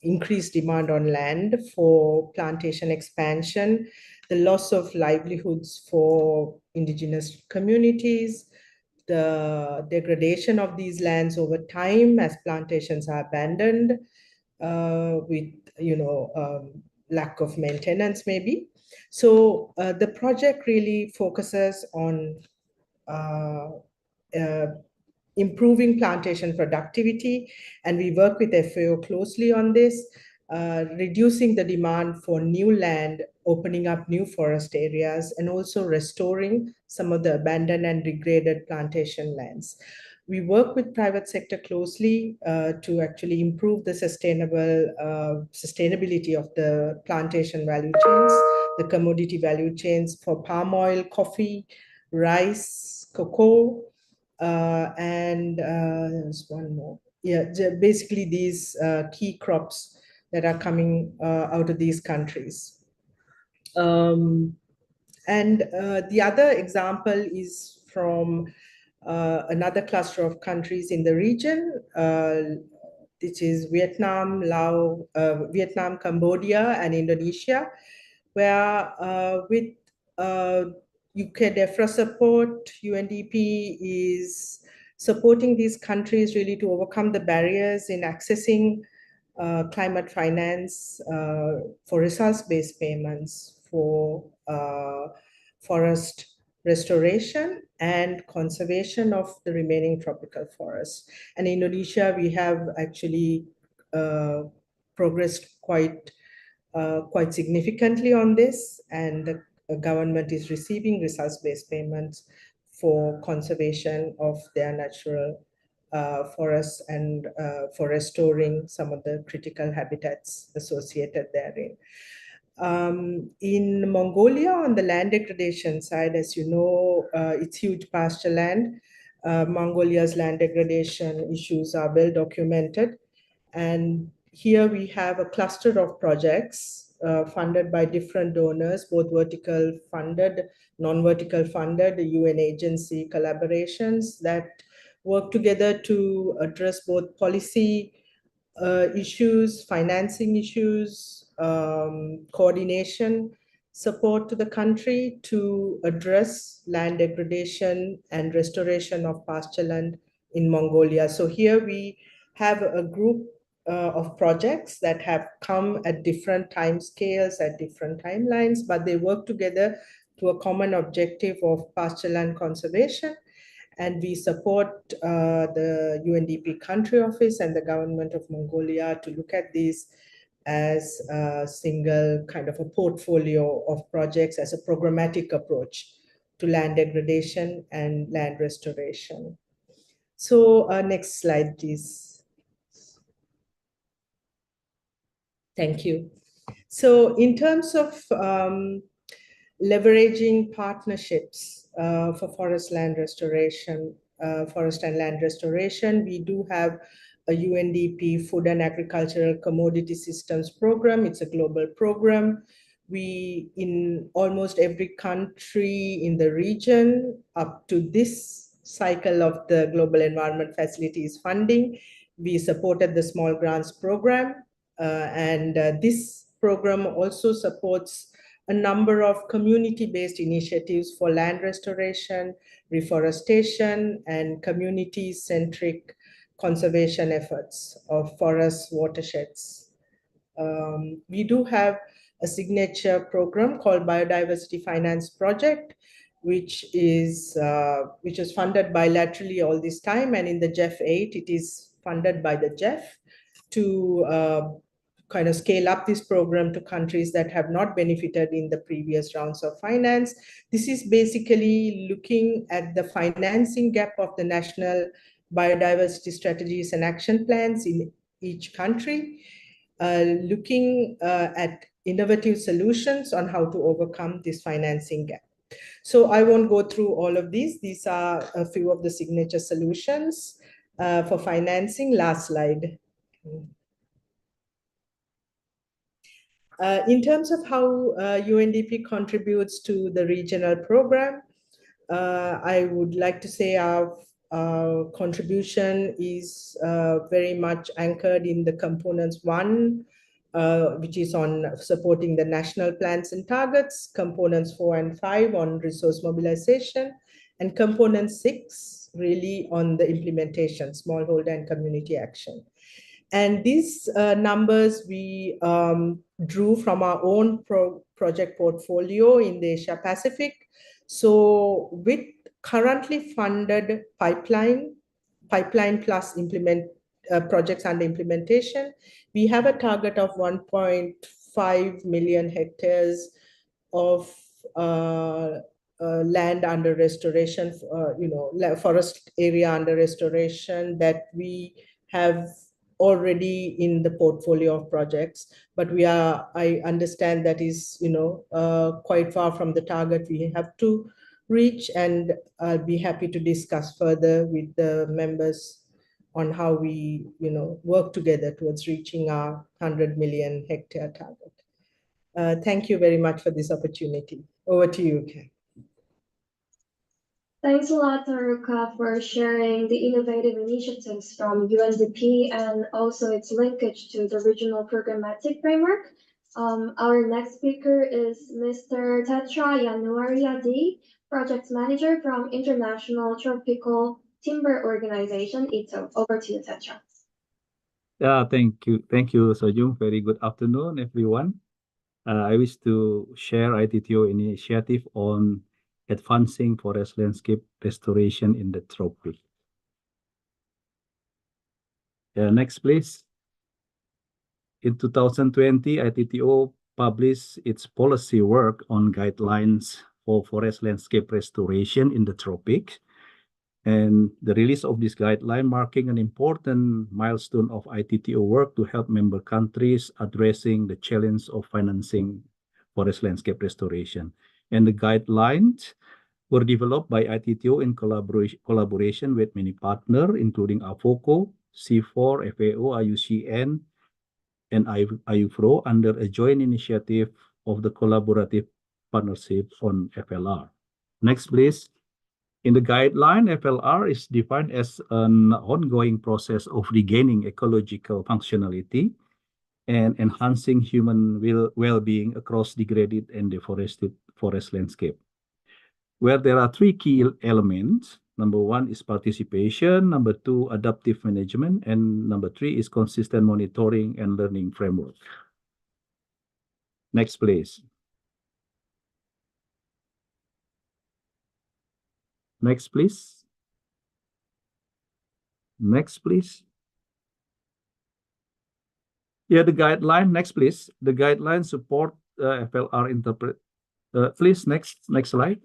increased demand on land for plantation expansion, the loss of livelihoods for indigenous communities, the degradation of these lands over time as plantations are abandoned with lack of maintenance maybe. So the project really focuses on improving plantation productivity, and we work with FAO closely on this, reducing the demand for new land, opening up new forest areas, and also restoring some of the abandoned and degraded plantation lands. We work with private sector closely to actually improve the sustainability of the plantation value chains, the commodity value chains for palm oil, coffee, rice, cocoa, and there's one more. Yeah, basically these key crops that are coming out of these countries. And the other example is from another cluster of countries in the region, which is Vietnam, Cambodia, and Indonesia, where with UK DEFRA support, UNDP is supporting these countries really to overcome the barriers in accessing climate finance for results-based payments for forest restoration and conservation of the remaining tropical forests. And in Indonesia, we have actually progressed quite significantly on this, and the government is receiving results-based payments for conservation of their natural forests and for restoring some of the critical habitats associated therein. In Mongolia, on the land degradation side, as you know, it's huge pasture land. Mongolia's land degradation issues are well documented. And here we have a cluster of projects funded by different donors, both vertical funded, non-vertical funded, UN agency collaborations that work together to address both policy issues, financing issues, coordination, support to the country to address land degradation and restoration of pasture land in Mongolia. So here we have a group of projects that have come at different time scales, at different timelines, but they work together to a common objective of pasture land conservation. And we support the UNDP country office and the government of Mongolia to look at these as a single kind of a portfolio of projects as a programmatic approach to land degradation and land restoration. So next slide, please. Thank you. So in terms of leveraging partnerships for forest and land restoration, we do have a UNDP Food and Agricultural Commodity Systems Program. It's a global program. We, in almost every country in the region, up to this cycle of the Global Environment Facilities funding, we supported the Small Grants Program. And this program also supports a number of community-based initiatives for land restoration, reforestation, and community-centric conservation efforts of forest watersheds. We do have a signature program called Biodiversity Finance Project, which is funded bilaterally all this time, and in the GEF 8, it is funded by the GEF to kind of scale up this program to countries that have not benefited in the previous rounds of finance. This is basically looking at the financing gap of the national biodiversity strategies and action plans in each country, looking at innovative solutions on how to overcome this financing gap. So I won't go through all of these. These are a few of the signature solutions for financing. Last slide. In terms of how UNDP contributes to the regional program, I would like to say our contribution is very much anchored in the components 1, which is on supporting the national plans and targets, components 4 and 5 on resource mobilization, and component 6 really on the implementation, smallholder and community action. And these numbers we drew from our own project portfolio in the Asia Pacific. So with currently funded pipeline plus projects under implementation, we have a target of 1.5 million hectares of land under restoration, forest area under restoration that we have already in the portfolio of projects, but I understand that is, quite far from the target we have to reach, and I'll be happy to discuss further with the members on how we, work together towards reaching our 100 million hectare target. Thank you very much for this opportunity. Over to you, Ken. Thanks a lot, Taruka, for sharing the innovative initiatives from UNDP and also its linkage to the Regional Programmatic Framework. Our next speaker is Mr. Tetra Yanuaryadi, Project Manager from International Tropical Timber Organization, ITTO. Over to you, Tetra. Yeah, thank you. Thank you, Sojung. Very good afternoon, everyone. I wish to share ITTO initiative on advancing forest landscape restoration in the tropics. Next, please. In 2020, ITTO published its policy work on guidelines for forest landscape restoration in the tropics. And the release of this guideline marking an important milestone of ITTO work to help member countries addressing the challenge of financing forest landscape restoration. And the guidelines were developed by ITTO in collaboration with many partners, including AFOCO, C4, FAO, IUCN, and IUFRO under a joint initiative of the Collaborative Partnership on FLR. Next, please. In the guideline, FLR is defined as an ongoing process of regaining ecological functionality and enhancing human well-being across degraded and deforested forest landscape, where there are 3 key elements. Number 1 is participation, number 2, adaptive management, and number 3 is consistent monitoring and learning framework. Next, please. Next, please. Next, please. Yeah, the guideline. Next, please. The guidelines support FLR interpret. Please, next slide.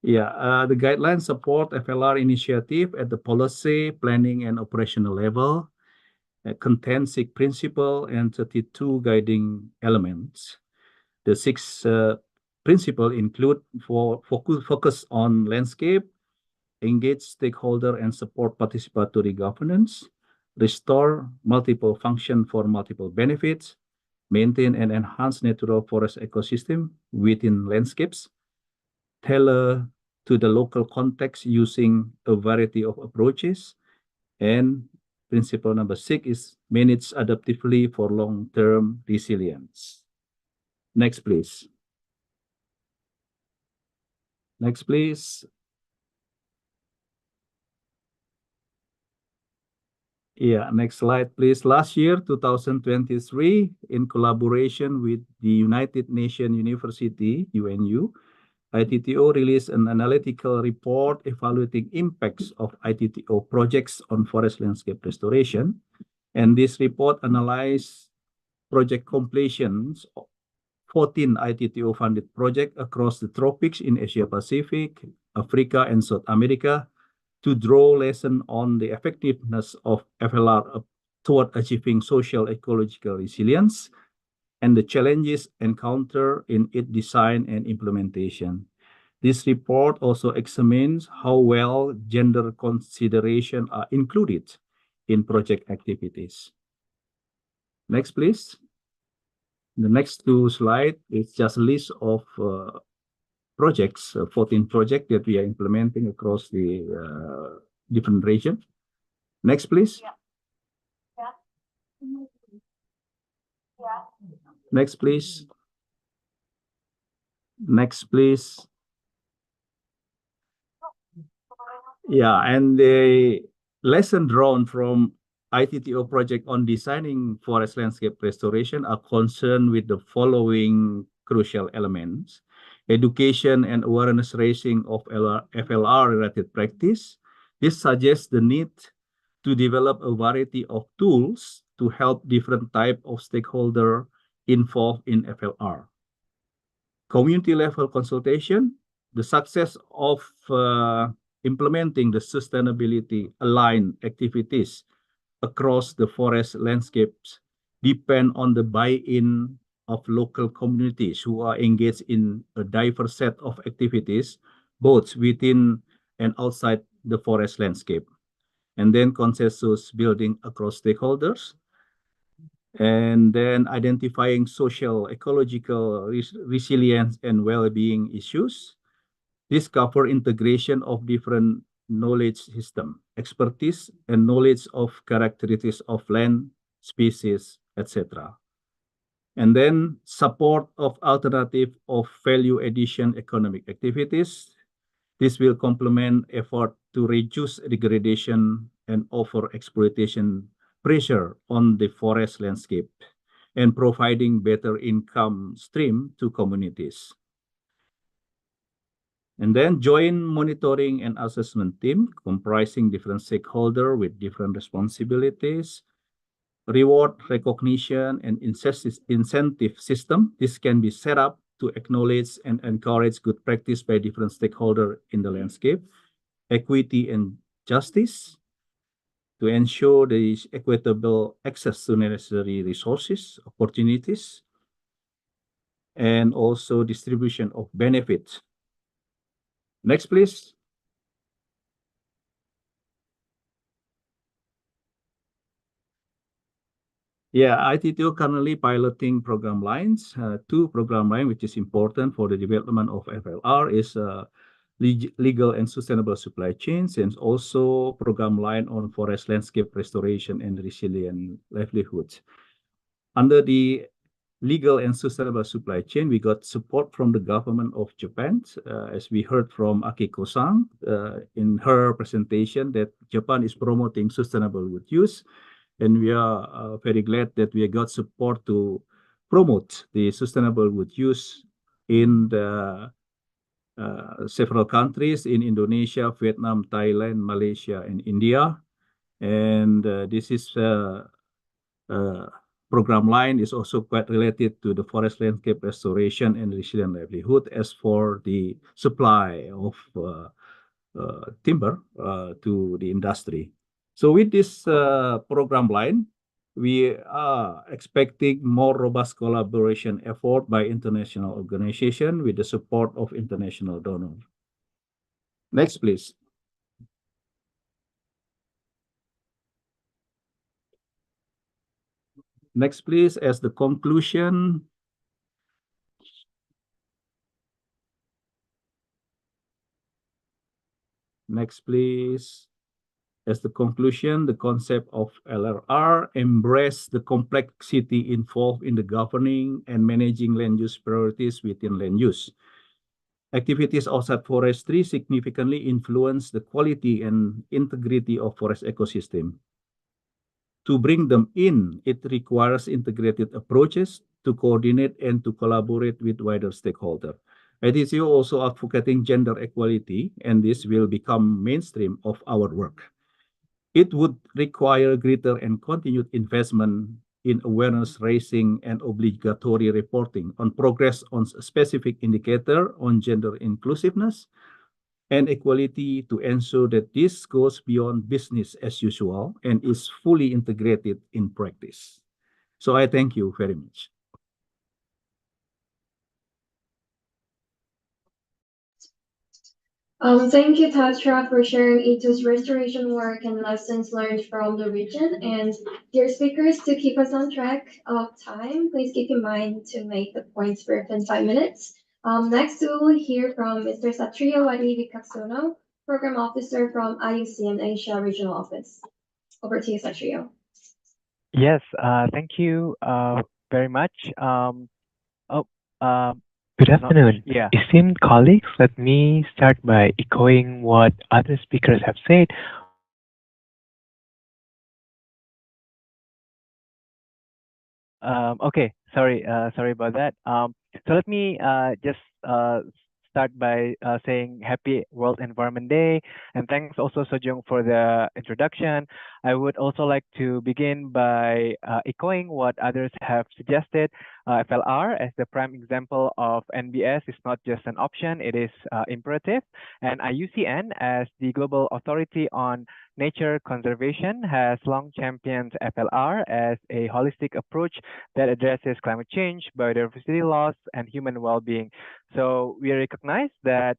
Yeah, the guidelines support FLR initiative at the policy, planning, and operational level. Contain 6 principles and 32 guiding elements. The 6 principles include focus on landscape, engage stakeholder and support participatory governance, restore multiple function for multiple benefits, maintain and enhance natural forest ecosystem within landscapes, tailor to the local context using a variety of approaches, and principle number 6 is manage adaptively for long-term resilience. Next, please. Next, please. Yeah, next slide, please. Last year, 2023, in collaboration with the United Nations University, UNU, ITTO released an analytical report evaluating impacts of ITTO projects on forest landscape restoration. And this report analyzed project completions of 14 ITTO-funded projects across the tropics in Asia Pacific, Africa, and South America to draw lesson on the effectiveness of FLR toward achieving social ecological resilience and the challenges encountered in its design and implementation. This report also examines how well gender considerations are included in project activities. Next, please. The next two slides is just a list of projects, 14 projects that we are implementing across the different regions. Next, please. Next, please. Next, please. Yeah, and the lesson drawn from ITTO project on designing forest landscape restoration are concerned with the following crucial elements: education and awareness raising of FLR-related practice. This suggests the need to develop a variety of tools to help different types of stakeholders involved in FLR. Community level consultation, the success of implementing the sustainability aligned activities across the forest landscapes depend on the buy-in of local communities who are engaged in a diverse set of activities, both within and outside the forest landscape. And then consensus building across stakeholders, and then identifying social, ecological resilience and well-being issues. This covers integration of different knowledge system, expertise, and knowledge of characteristics of land, species, etc. And then support of alternative of value addition economic activities. This will complement effort to reduce degradation and over exploitation pressure on the forest landscape and providing better income stream to communities. And then joint monitoring and assessment team comprising different stakeholders with different responsibilities, reward recognition and incentive system. This can be set up to acknowledge and encourage good practice by different stakeholders in the landscape, equity and justice, to ensure there is equitable access to necessary resources, opportunities, and also distribution of benefits. Next, please. Yeah, ITTO currently piloting program lines. Two program lines, which is important for the development of FLR, is legal and sustainable supply chains, and also program line on forest landscape restoration and resilient livelihoods. Under the legal and sustainable supply chain, we got support from the government of Japan, as we heard from Akiko-san in her presentation, that Japan is promoting sustainable wood use. And we are very glad that we got support to promote the sustainable wood use in the several countries in Indonesia, Vietnam, Thailand, Malaysia, and India. And this is program line is also quite related to the forest landscape restoration and resilient livelihood as for the supply of timber to the industry. So with this program line, we are expecting more robust collaboration effort by international organizations with the support of international donors. Next, please. Next, please, as the conclusion. Next, please. As the conclusion, the concept of LRR embrace the complexity involved in the governing and managing land use priorities within land use. Activities outside forestry significantly influence the quality and integrity of forest ecosystem. To bring them in, it requires integrated approaches to coordinate and to collaborate with wider stakeholders. ITTO also advocating gender equality, and this will become mainstream of our work. It would require greater and continued investment in awareness raising and obligatory reporting on progress on a specific indicator on gender inclusiveness, and equality to ensure that this goes beyond business as usual and is fully integrated in practice. So I thank you very much. Thank you, Tatra, for sharing ITTO's restoration work and lessons learned from the region. And dear speakers, to keep us on track of time, please keep in mind to make the points brief in 5 minutes. Next, we will hear from Mr. Satrio Wadi Wicaksono, Program Officer from IUCN Asia Regional Office. Over to you, Satrio. Yes, thank you very much. Good afternoon. Esteemed colleagues, let me start by echoing what other speakers have said. Okay, sorry about that. So let me just start by saying Happy World Environment Day, and thanks also Sojung for the introduction. I would also like to begin by echoing what others have suggested. FLR as the prime example of NBS is not just an option, it is imperative. And IUCN as the global authority on nature conservation has long championed FLR as a holistic approach that addresses climate change, biodiversity loss, and human well-being. So we recognize that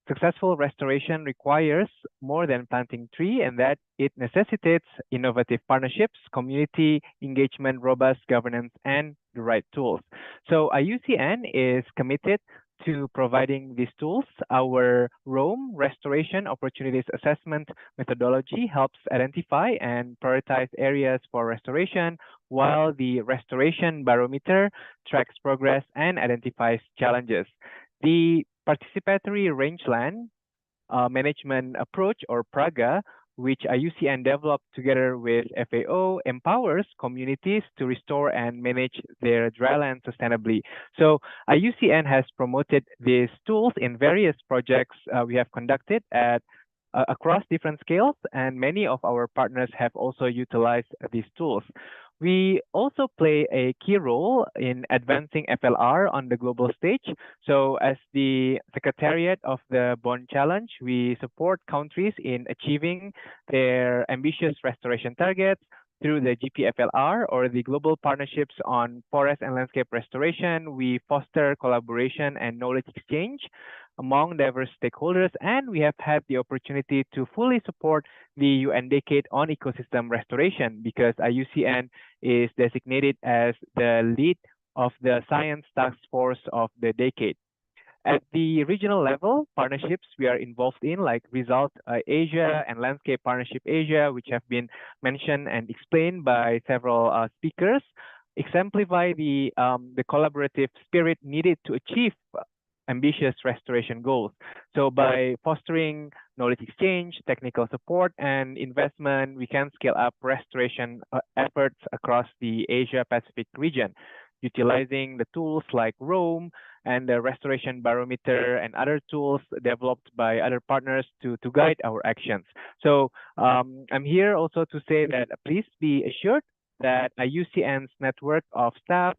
successful restoration requires more than planting tree and that it necessitates innovative partnerships, community engagement, robust governance, and the right tools. So IUCN is committed to providing these tools. Our Rome Restoration Opportunities Assessment methodology helps identify and prioritize areas for restoration, while the Restoration Barometer tracks progress and identifies challenges. The participatory rangeland management approach, or PRAGA, which IUCN developed together with FAO, empowers communities to restore and manage their dryland sustainably. So IUCN has promoted these tools in various projects we have conducted at across different scales, and many of our partners have also utilized these tools. We also play a key role in advancing FLR on the global stage. So as the Secretariat of the Bonn Challenge, we support countries in achieving their ambitious restoration targets through the GPFLR, or the Global Partnerships on Forest and Landscape Restoration. We foster collaboration and knowledge exchange among diverse stakeholders, and we have had the opportunity to fully support the UN Decade on Ecosystem Restoration because IUCN is designated as the lead of the Science Task Force of the Decade. At the regional level, partnerships we are involved in, like Result Asia and Landscape Partnership Asia, which have been mentioned and explained by several speakers, exemplify the collaborative spirit needed to achieve ambitious restoration goals. So by fostering knowledge exchange, technical support, and investment, we can scale up restoration efforts across the Asia-Pacific region, utilizing the tools like Rome and the Restoration Barometer and other tools developed by other partners to guide our actions. So I'm here also to say that please be assured that IUCN's network of staff,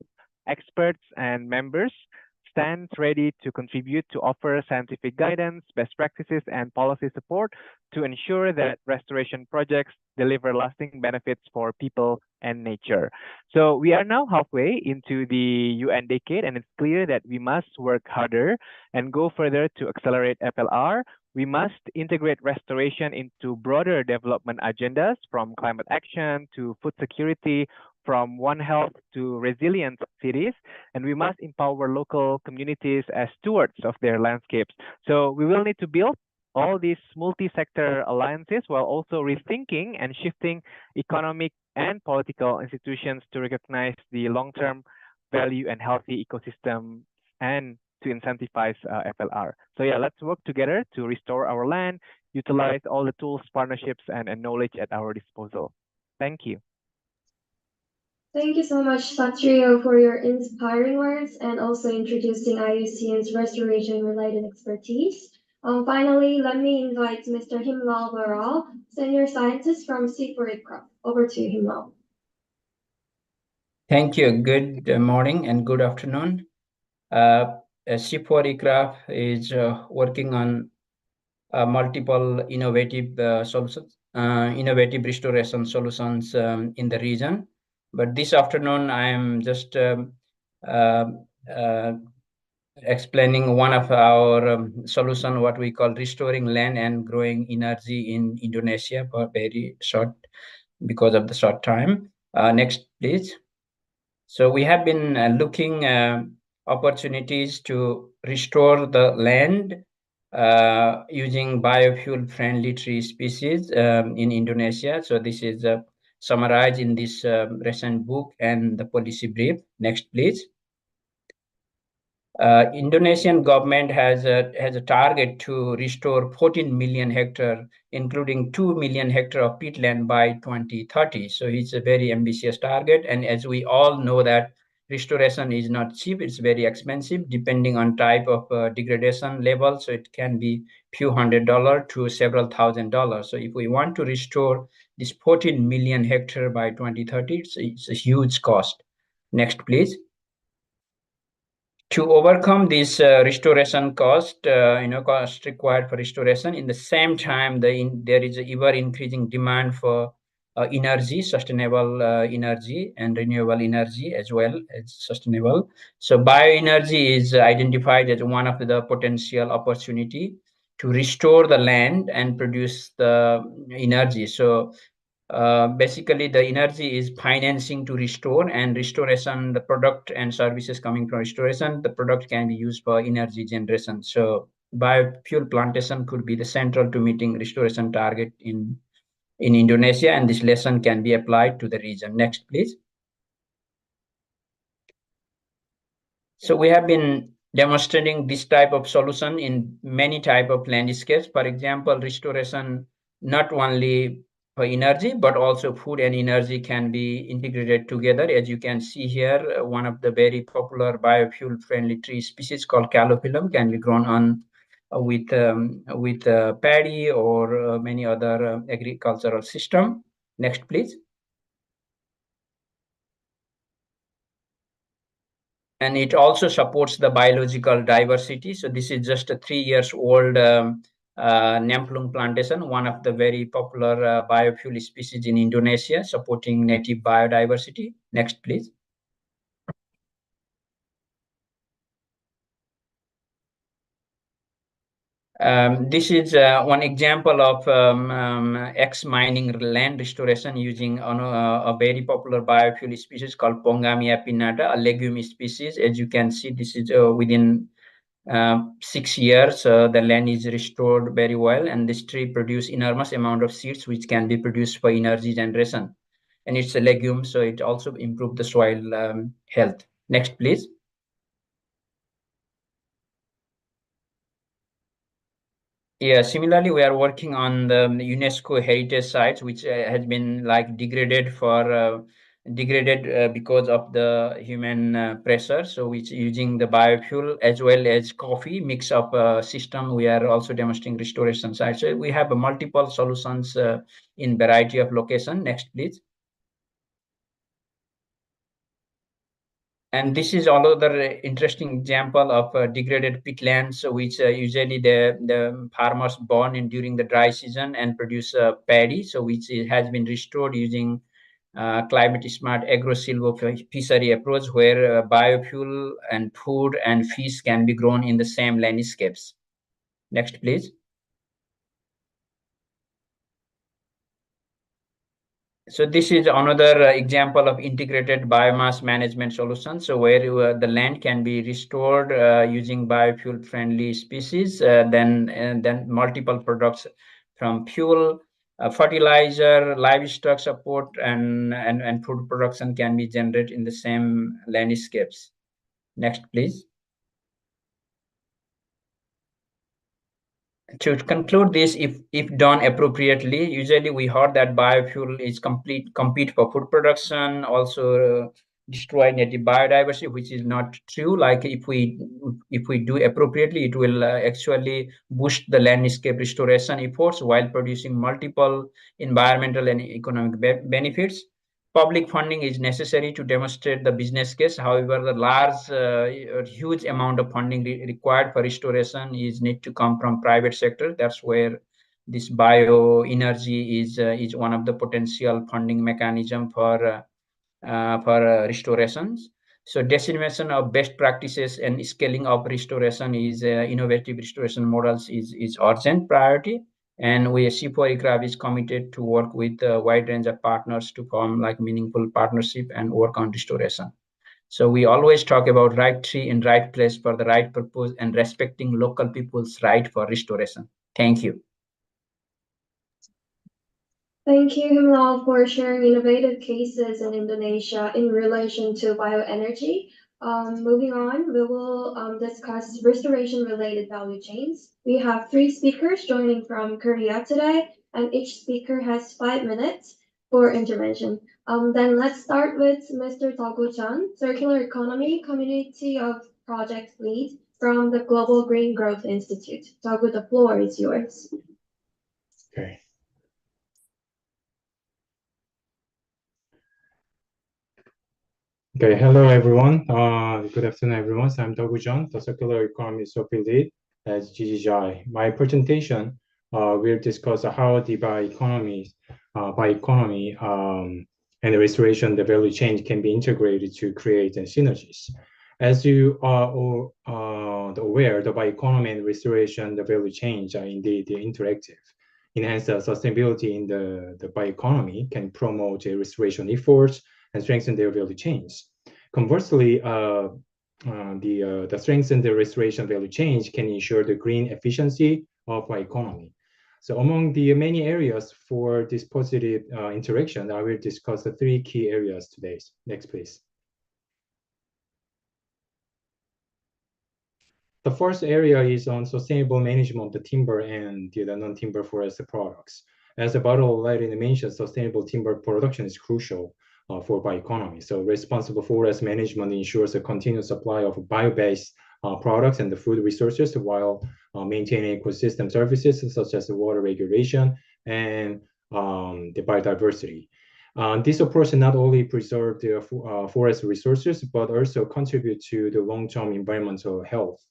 experts, and members stands ready to contribute to offer scientific guidance, best practices, and policy support to ensure that restoration projects deliver lasting benefits for people and nature. So we are now halfway into the UN Decade, and it's clear that we must work harder and go further to accelerate FLR. We must integrate restoration into broader development agendas, from climate action to food security, from One Health to resilient cities, and we must empower local communities as stewards of their landscapes. So we will need to build all these multi-sector alliances while also rethinking and shifting economic and political institutions to recognize the long-term value and healthy ecosystem and to incentivize FLR. So yeah, let's work together to restore our land, utilize all the tools, partnerships, and knowledge at our disposal. Thank you. Thank you so much, Satrio, for your inspiring words and also introducing IUCN's restoration-related expertise. Finally, let me invite Mr. Himlal Baral, Senior Scientist from C4ICRAF. Over to you, Himlal. Thank you. Good morning and good afternoon. C4ICRAF is working on multiple innovative solutions, innovative restoration solutions in the region. But this afternoon, I am just explaining one of our solution, what we call restoring land and growing energy in Indonesia, for very short, because of the short time. Next, please. So we have been looking opportunities to restore the land using biofuel-friendly tree species in Indonesia. So this is summarized in this recent book and the policy brief. Next, please. Indonesian government has a target to restore 14 million hectare, including 2 million hectare of peatland by 2030. So it's a very ambitious target. And as we all know that restoration is not cheap, it's very expensive, depending on type of degradation level. So it can be few $100 to several $1,000s. So if we want to restore this 14 million hectare by 2030, it's a huge cost. Next, please. To overcome this restoration cost, cost required for restoration, in the same time, there is a ever increasing demand for energy, sustainable energy, and renewable energy as well as sustainable. So bioenergy is identified as one of the potential opportunity to restore the land and produce the energy. So basically, the energy is financing to restore, and restoration, the product and services coming from restoration, the product can be used for energy generation. So biofuel plantation could be the central to meeting restoration target in Indonesia, and this lesson can be applied to the region. Next, please. So we have been demonstrating this type of solution in many type of landscapes. For example, restoration not only for energy, but also food and energy can be integrated together. As you can see here, one of the very popular biofuel-friendly tree species called calophyllum can be grown on with paddy or many other agricultural system. Next, please. And it also supports the biological diversity. So this is just a 3 years old Nyamplung plantation, one of the very popular biofuel species in Indonesia, supporting native biodiversity. Next, please. This is one example of ex-mining land restoration using a very popular biofuel species called Pongamia pinnata, a legume species. As you can see, this is within 6 years, the land is restored very well, and this tree produces enormous amount of seeds which can be produced for energy generation. And it's a legume, so it also improves the soil health. Next, please. Yeah, similarly, we are working on the UNESCO heritage sites, which has been like degraded because of the human pressure. So which using the biofuel as well as coffee mix up system, we are also demonstrating restoration sites. So we have multiple solutions in variety of location. Next, please. And this is another interesting example of degraded peatlands, which usually the farmers burn during the dry season and produce paddy, so which has been restored using climate smart agro-silvophishery approach, where biofuel and food and fish can be grown in the same landscapes. Next, please. So this is another example of integrated biomass management solution. So where the land can be restored using biofuel-friendly species, then multiple products from fuel, fertilizer, livestock support, and food production can be generated in the same landscapes. Next, please. To conclude this, if done appropriately, usually we heard that biofuel is compete for food production, also destroy native biodiversity, which is not true. Like if we do appropriately, it will actually boost the landscape restoration efforts while producing multiple environmental and economic benefits. public funding is necessary to demonstrate the business case. However, the large or huge amount of funding required for restoration is need to come from private sector. That's where this bioenergy is one of the potential funding mechanism for restorations. So dissemination of best practices and scaling of restoration is innovative restoration models is urgent priority. And we C4 is committed to work with a wide range of partners to form like meaningful partnership and work on restoration. So we always talk about right tree in right place for the right purpose and respecting local people's right for restoration. Thank you. Thank you, Himlal, for sharing innovative cases in Indonesia in relation to bioenergy. Moving on, we will discuss restoration-related value chains. We have 3 speakers joining from Korea today, and each speaker has 5 minutes for intervention. Then let's start with Mr. Taegu Chan, Circular Economy Community of Project Lead from the Global Green Growth Institute. Taegu, the floor is yours. Okay. Okay, hello everyone. Good afternoon everyone. So I'm Taegu Chan, the Circular Economy Sophie Lead at GGI. My presentation will discuss how the bioeconomy and the restoration, the value chain can be integrated to create synergies. As you are all aware, the bioeconomy and restoration, the value chain are indeed interactive. Enhance the sustainability in the bioeconomy can promote restoration efforts and strengthen their value chains. Conversely, the strength in the restoration value chain can ensure the green efficiency of our economy. So among the many areas for this positive interaction, I will discuss the 3 key areas today. Next, please. The first area is on sustainable management of the timber and the non-timber forest products. As the bottle already mentioned, sustainable timber production is crucial for bioeconomy. So responsible forest management ensures a continuous supply of bio-based products and the food resources while maintaining ecosystem services such as the water regulation and the biodiversity. This approach not only preserves the forest resources, but also contribute to the long-term environmental health.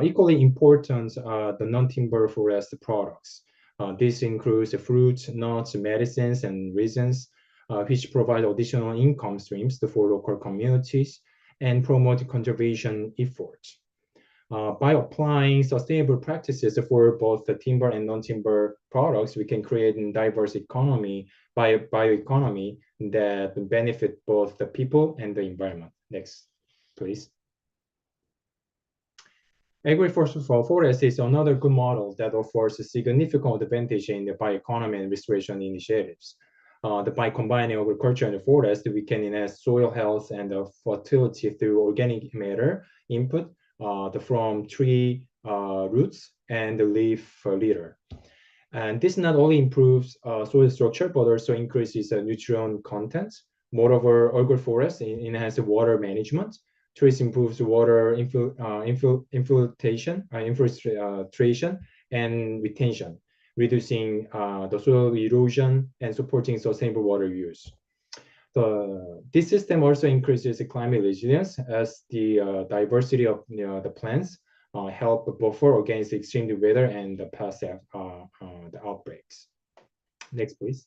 Equally important are the non-timber forest products. This includes the fruits, nuts, medicines, and resins, which provide additional income streams for local communities and promote conservation efforts. By applying sustainable practices for both the timber and non-timber products, we can create a diverse economy, bioeconomy that benefit both the people and the environment. Next, please. Agricultural forest is another good model that offers a significant advantage in the bioeconomy and restoration initiatives. By combining agriculture and the forest, we can enhance soil health and fertility through organic matter input from tree roots and the leaf litter. And this not only improves soil structure, but also increases nutrient content. Moreover, agroforest enhances water management. Trees improves water infiltration and retention, reducing the soil erosion and supporting sustainable water use. This system also increases climate resilience as the diversity of the plants help buffer against extreme weather and the past the outbreaks. Next, please.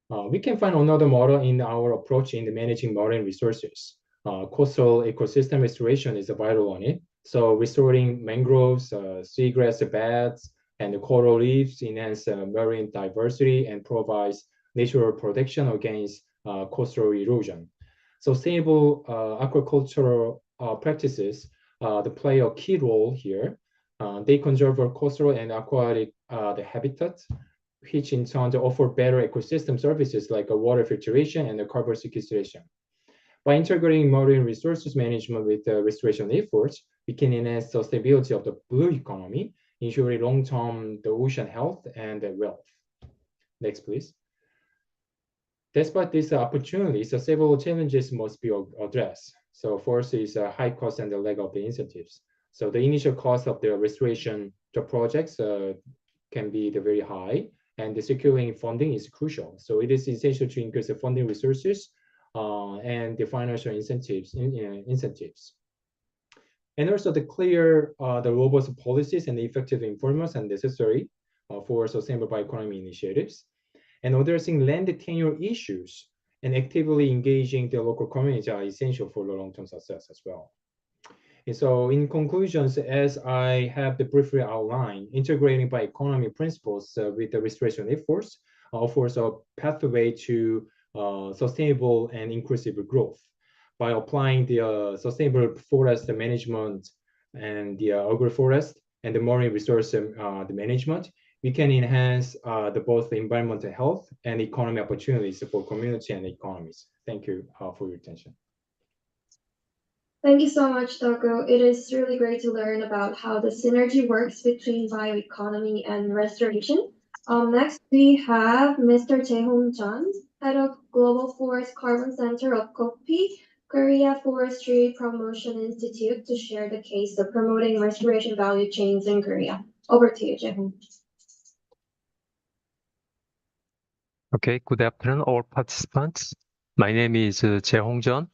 We can find another model in our approach in the managing marine resources. Coastal ecosystem restoration is vital on it. So restoring mangroves, seagrass beds, and coral reefs enhance marine diversity and provides natural protection against coastal erosion. Sustainable aquacultural practices play a key role here. They conserve our coastal and aquatic habitats, which in turn offer better ecosystem services like water filtration and carbon sequestration. By integrating marine resources management with restoration efforts, we can enhance the stability of the blue economy, ensuring long-term the ocean health and wealth. Next, please. Despite these opportunities, several challenges must be addressed. So first is high cost and the lack of the incentives. So the initial cost of the restoration projects can be very high, and the securing funding is crucial. So it is essential to increase the funding resources and the financial incentives. And also the clear, the robust policies and the effective enforcement are necessary for sustainable bioeconomy initiatives. And addressing land tenure issues and actively engaging the local communities are essential for the long-term success as well. And so in conclusions, as I have briefly outlined, integrating bioeconomy principles with the restoration efforts offers a pathway to sustainable and inclusive growth. By applying the sustainable forest management and the agroforest and the marine resource the management, we can enhance both the environmental health and economic opportunities for community and economies. Thank you for your attention. Thank you so much, Toko. It is really great to learn about how the synergy works between bioeconomy and restoration. Next, we have Mr. Jae-hong Jeon, Head of Global Forest Carbon Center of KOPI, Korea Forestry Promotion Institute, to share the case of promoting restoration value chains in Korea. Over to you, Jae-hong. Okay, good afternoon, all participants. My name is Jae-hong Jeon.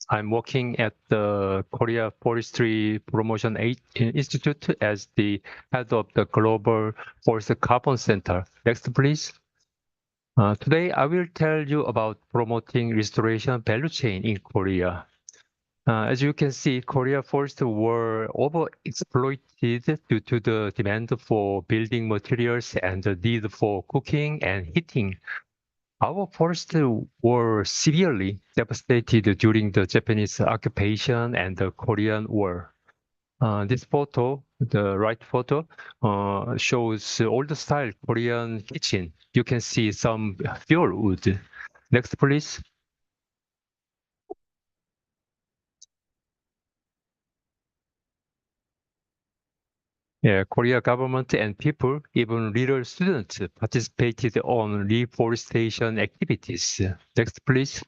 I'm working at the Korea Forestry Promotion Institute as the head of the Global Forest Carbon Center. Next, please. Today, I will tell you about promoting restoration value chain in Korea. As you can see, Korea forests were overexploited due to the demand for building materials and the need for cooking and heating. Our forests were severely devastated during the Japanese occupation and the Korean War. This photo, the right photo, shows old-style Korean kitchen. You can see some fuel wood. Next, please. Yeah, Korea government and people, even little students, participated on reforestation activities. Next, please.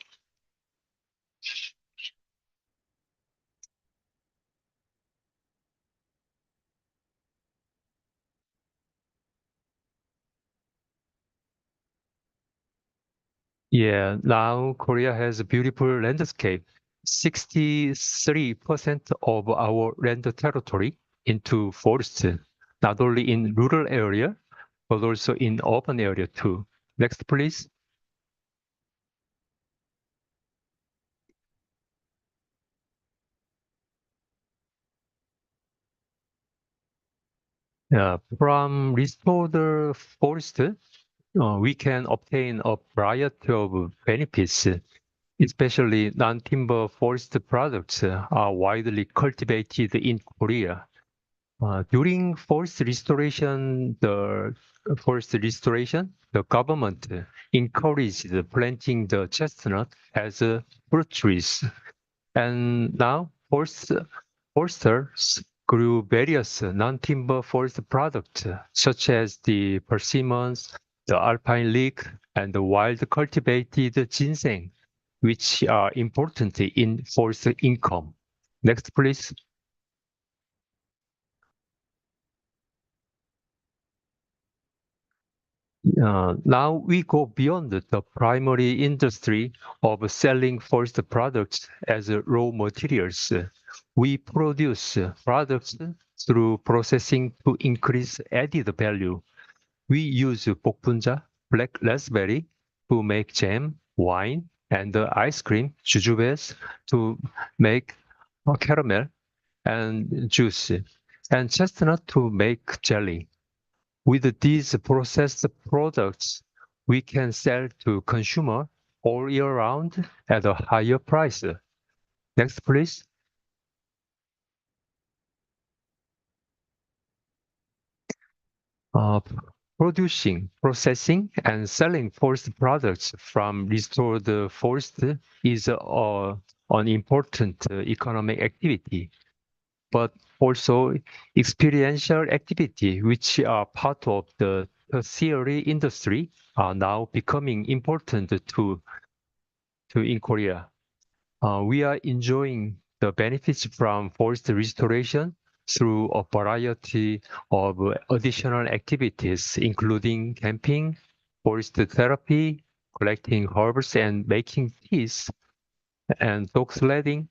Yeah, now Korea has a beautiful landscape. 63% of our land territory into forests, not only in rural area, but also in urban area too. Next, please. From restored forest, we can obtain a variety of benefits. Especially non-timber forest products are widely cultivated in Korea. During forest restoration, the government encouraged planting the chestnut as fruit trees. And now foresters grew various non-timber forest products such as the persimmons, the alpine leek, and the wild cultivated ginseng, which are important in forest income. Next, please. Now we go beyond the primary industry of selling forest products as raw materials. We produce products through processing to increase added value. We use 복분자, black raspberry, to make jam, wine, and ice cream, jujubes, to make caramel and juice, and chestnut to make jelly. With these processed products, we can sell to consumer all year round at a higher price. Next, please. Producing, processing, and selling forest products from restored forest is an important economic activity, but also experiential activity, which are part of the tertiary industry, are now becoming important to in Korea. We are enjoying the benefits from forest restoration through a variety of additional activities, including camping, forest therapy, collecting herbs and making teas, and dog sledding,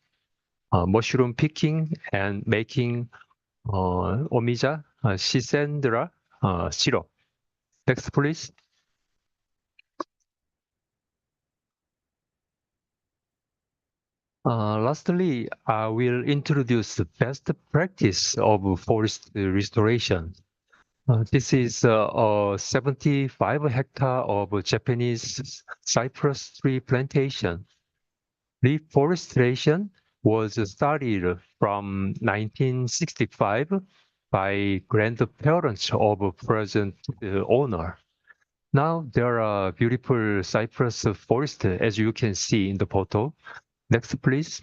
mushroom picking, and making omija, shisendra syrup. Next, please. Lastly, I will introduce the best practice of forest restoration. This is a 75 hectare of Japanese cypress tree plantation. Reforestation was started from 1965 by grandparents of present owner. Now there are beautiful cypress forest as you can see in the photo. Next, please.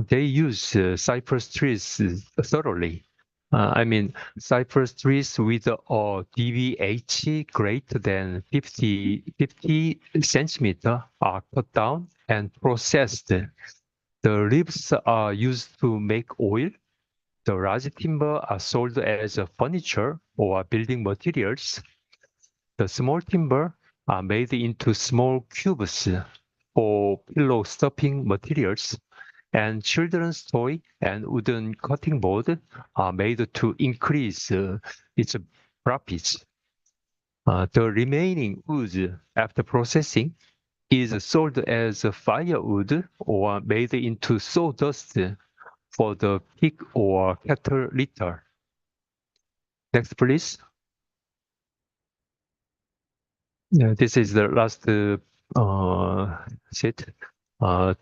They use cypress trees thoroughly. I mean, cypress trees with a DBH greater than 50 centimeter are cut down and processed. The leaves are used to make oil. The large timber are sold as furniture or building materials. The small timber are made into small cubes for pillow stuffing materials, and children's toy and wooden cutting board are made to increase its profits. The remaining wood after processing is sold as firewood or made into sawdust for the pig or cattle litter. Next, please. This is the last sheet.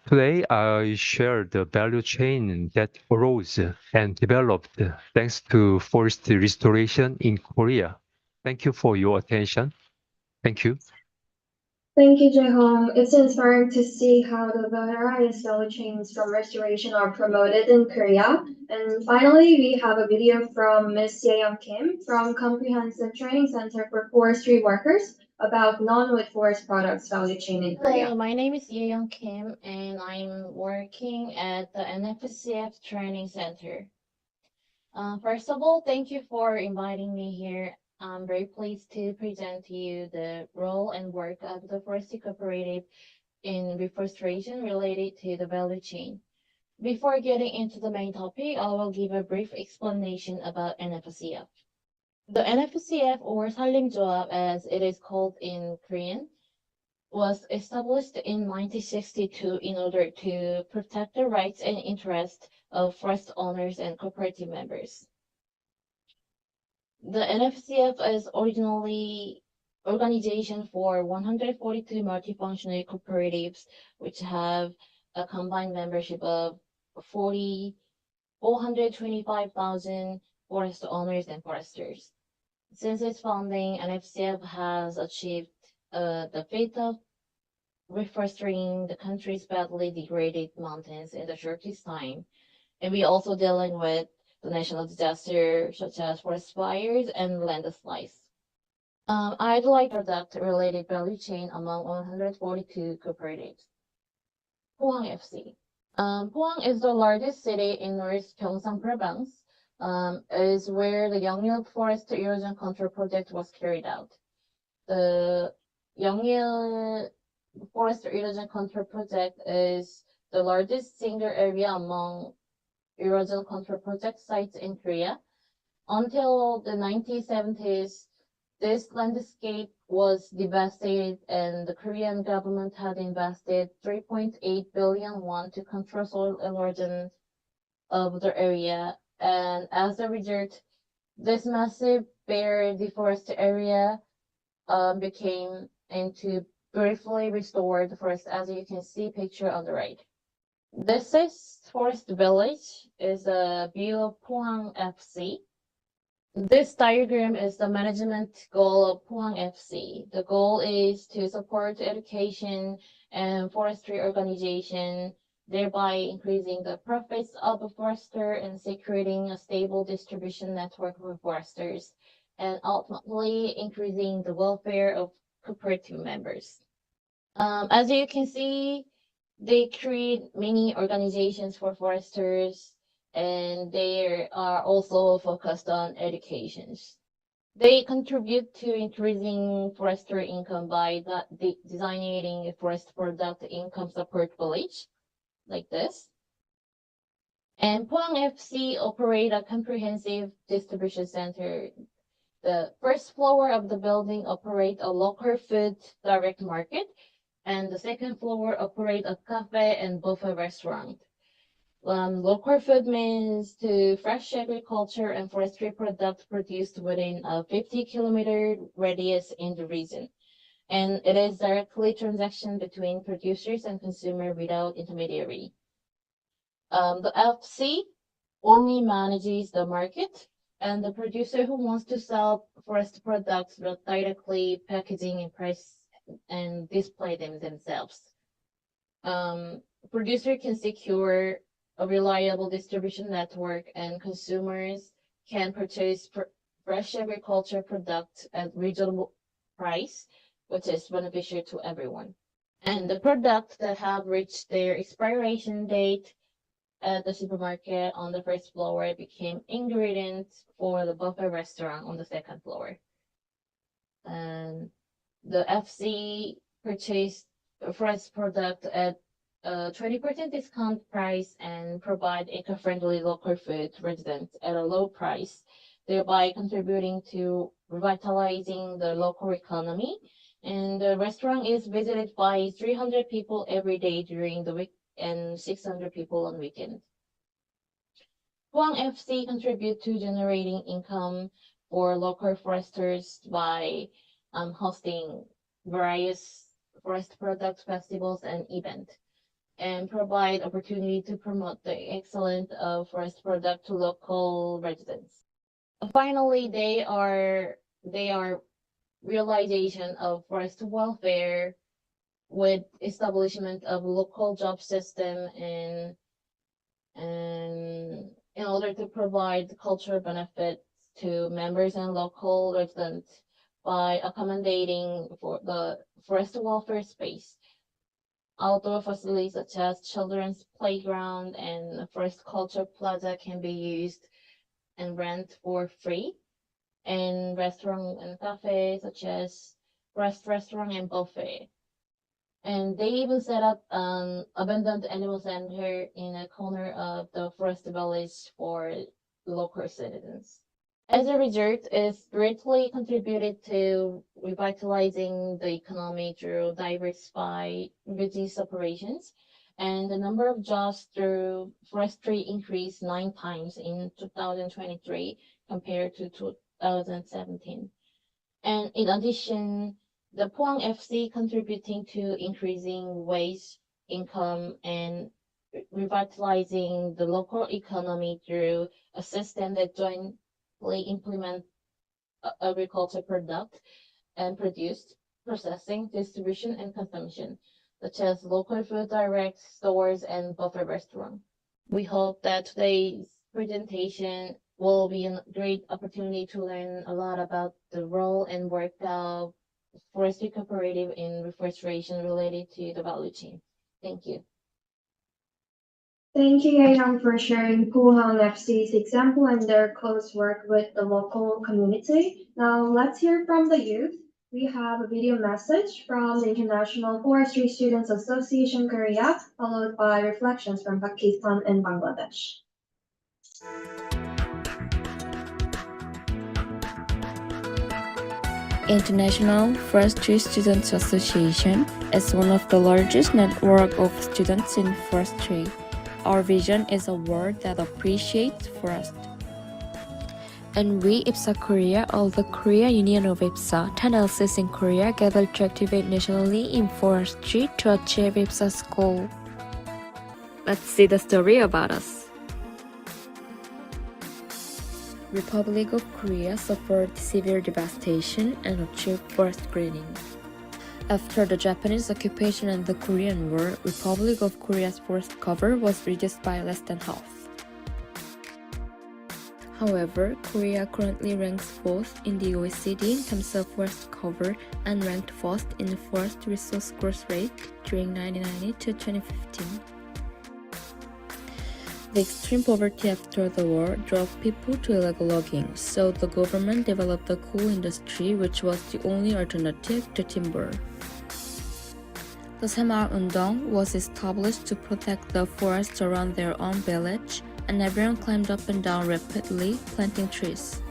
Today, I share the value chain that arose and developed thanks to forest restoration in Korea. Thank you for your attention. Thank you. Thank you, Jae-hong. It's inspiring to see how the various value chains from restoration are promoted in Korea. And finally, we have a video from Ms. Ye-young Kim from Comprehensive Training Center for Forestry Workers about non-wood forest products value chain in Korea. Hello, my name is Ye-young Kim, and I'm working at the NFCF Training Center. First of all, thank you for inviting me here. I'm very pleased to present to you the role and work of the forestry cooperative in reforestation related to the value chain. Before getting into the main topic, I will give a brief explanation about NFCF. The NFCF, or 살림조합 as it is called in Korean, was established in 1962 in order to protect the rights and interests of forest owners and cooperative members. The NFCF is originally organization for 142 multifunctional cooperatives, which have a combined membership of 425,000 forest owners and foresters. Since its founding, NFCF has achieved the feat of reforesting the country's badly degraded mountains in the shortest time. And we also dealing with the national disaster such as forest fires and landslides. I'd like to product related value chain among 142 cooperatives. Pohang FC. Pohang is the largest city in North Gyeongsang Province. Is where the Yeongnyeul Forest Erosion Control Project was carried out. The Yeongnyeul Forest Erosion Control Project is the largest single area among erosion control project sites in Korea. Until the 1970s, this landscape was devastated and the Korean government had invested 3.8 billion won to control soil erosion of the area. And as a result, this massive bare deforested area became into briefly restored forest, as you can see picture on the right. This is Forest Village, is a view of Pohang FC. This diagram is the management goal of Pohang FC. The goal is to support education and forestry organization, thereby increasing the profits of a forester and securing a stable distribution network for foresters, and ultimately increasing the welfare of cooperative members. As you can see, They create many organizations for foresters, and they are also focused on educations. They contribute to increasing forestry income by designating a forest product income support village, like this. And Pohang FC operate a comprehensive distribution center. The first floor of the building operate a local food direct market, and the second floor operate a cafe and buffet restaurant. Local food means to fresh agriculture and forestry products produced within a 50-kilometer radius in the region. And it is directly transaction between producers and consumer without intermediary. The FC only manages the market, and the producer who wants to sell forest products will directly packaging and price and display them themselves. Producer can secure a reliable distribution network, and consumers can purchase fresh agriculture products at reasonable price, which is beneficial to everyone. And the products that have reached their expiration date at the supermarket on the first floor became ingredients for the buffet restaurant on the second floor. And the FC purchased a fresh product at a 20% discount price and provide eco-friendly local food to residents at a low price, thereby contributing to revitalizing the local economy. And the restaurant is visited by 300 people every day during the week and 600 people on weekends. Pohang FC contribute to generating income for local foresters by hosting various forest product festivals and events, and provide opportunity to promote the excellence of forest product to local residents. Finally, they are realization of forest welfare with establishment of local job system and in order to provide cultural benefits to members and local residents by accommodating for the forest welfare space. Outdoor facilities such as children's playground and forest culture plaza can be used and rent for free. And restaurant and cafe such as restaurant and buffet. And they even set up an abandoned animal center in a corner of the forest village for local citizens. As a result, it's greatly contributed to revitalizing the economy through diversified business operations, and the number of jobs through forestry increased 9 times in 2023 compared to 2017. And in addition, the Pohang FC contributing to increasing wage income and revitalizing the local economy through a system that jointly implement agriculture product and produced, processing, distribution, and consumption, such as local food direct stores and buffet restaurant. We hope that today's presentation will be a great opportunity to learn a lot about the role and work of forestry cooperative in reforestation related to the value chain. Thank you. Thank you, Yang, for sharing Pohang FC's example and their close work with the local community. Now let's hear from the youth. We have a video message from the International Forestry Students Association Korea, followed by reflections from Pakistan and Bangladesh. International Forestry Students Association is one of the largest network of students in forestry. Our vision is a world that appreciates forest. And we, IPSA Korea, all the Korea Union of IPSA, 10 LCs in Korea gathered to activate nationally in forestry to achieve IPSA's goal. Let's see the story about us. Republic of Korea suffered severe devastation and achieved forest greening. After the Japanese occupation and the Korean War, Republic of Korea's forest cover was reduced by less than half. However, Korea currently ranks 4th in the OECD in terms of forest cover and ranked 4th in the forest resource growth rate during 1990 to 2015. The extreme poverty after the war drove people to illegal logging, so the government developed the coal industry, which was the only alternative to timber. The Saemaul-undong was established to protect the forests around their own village, and everyone climbed up and down rapidly, planting trees.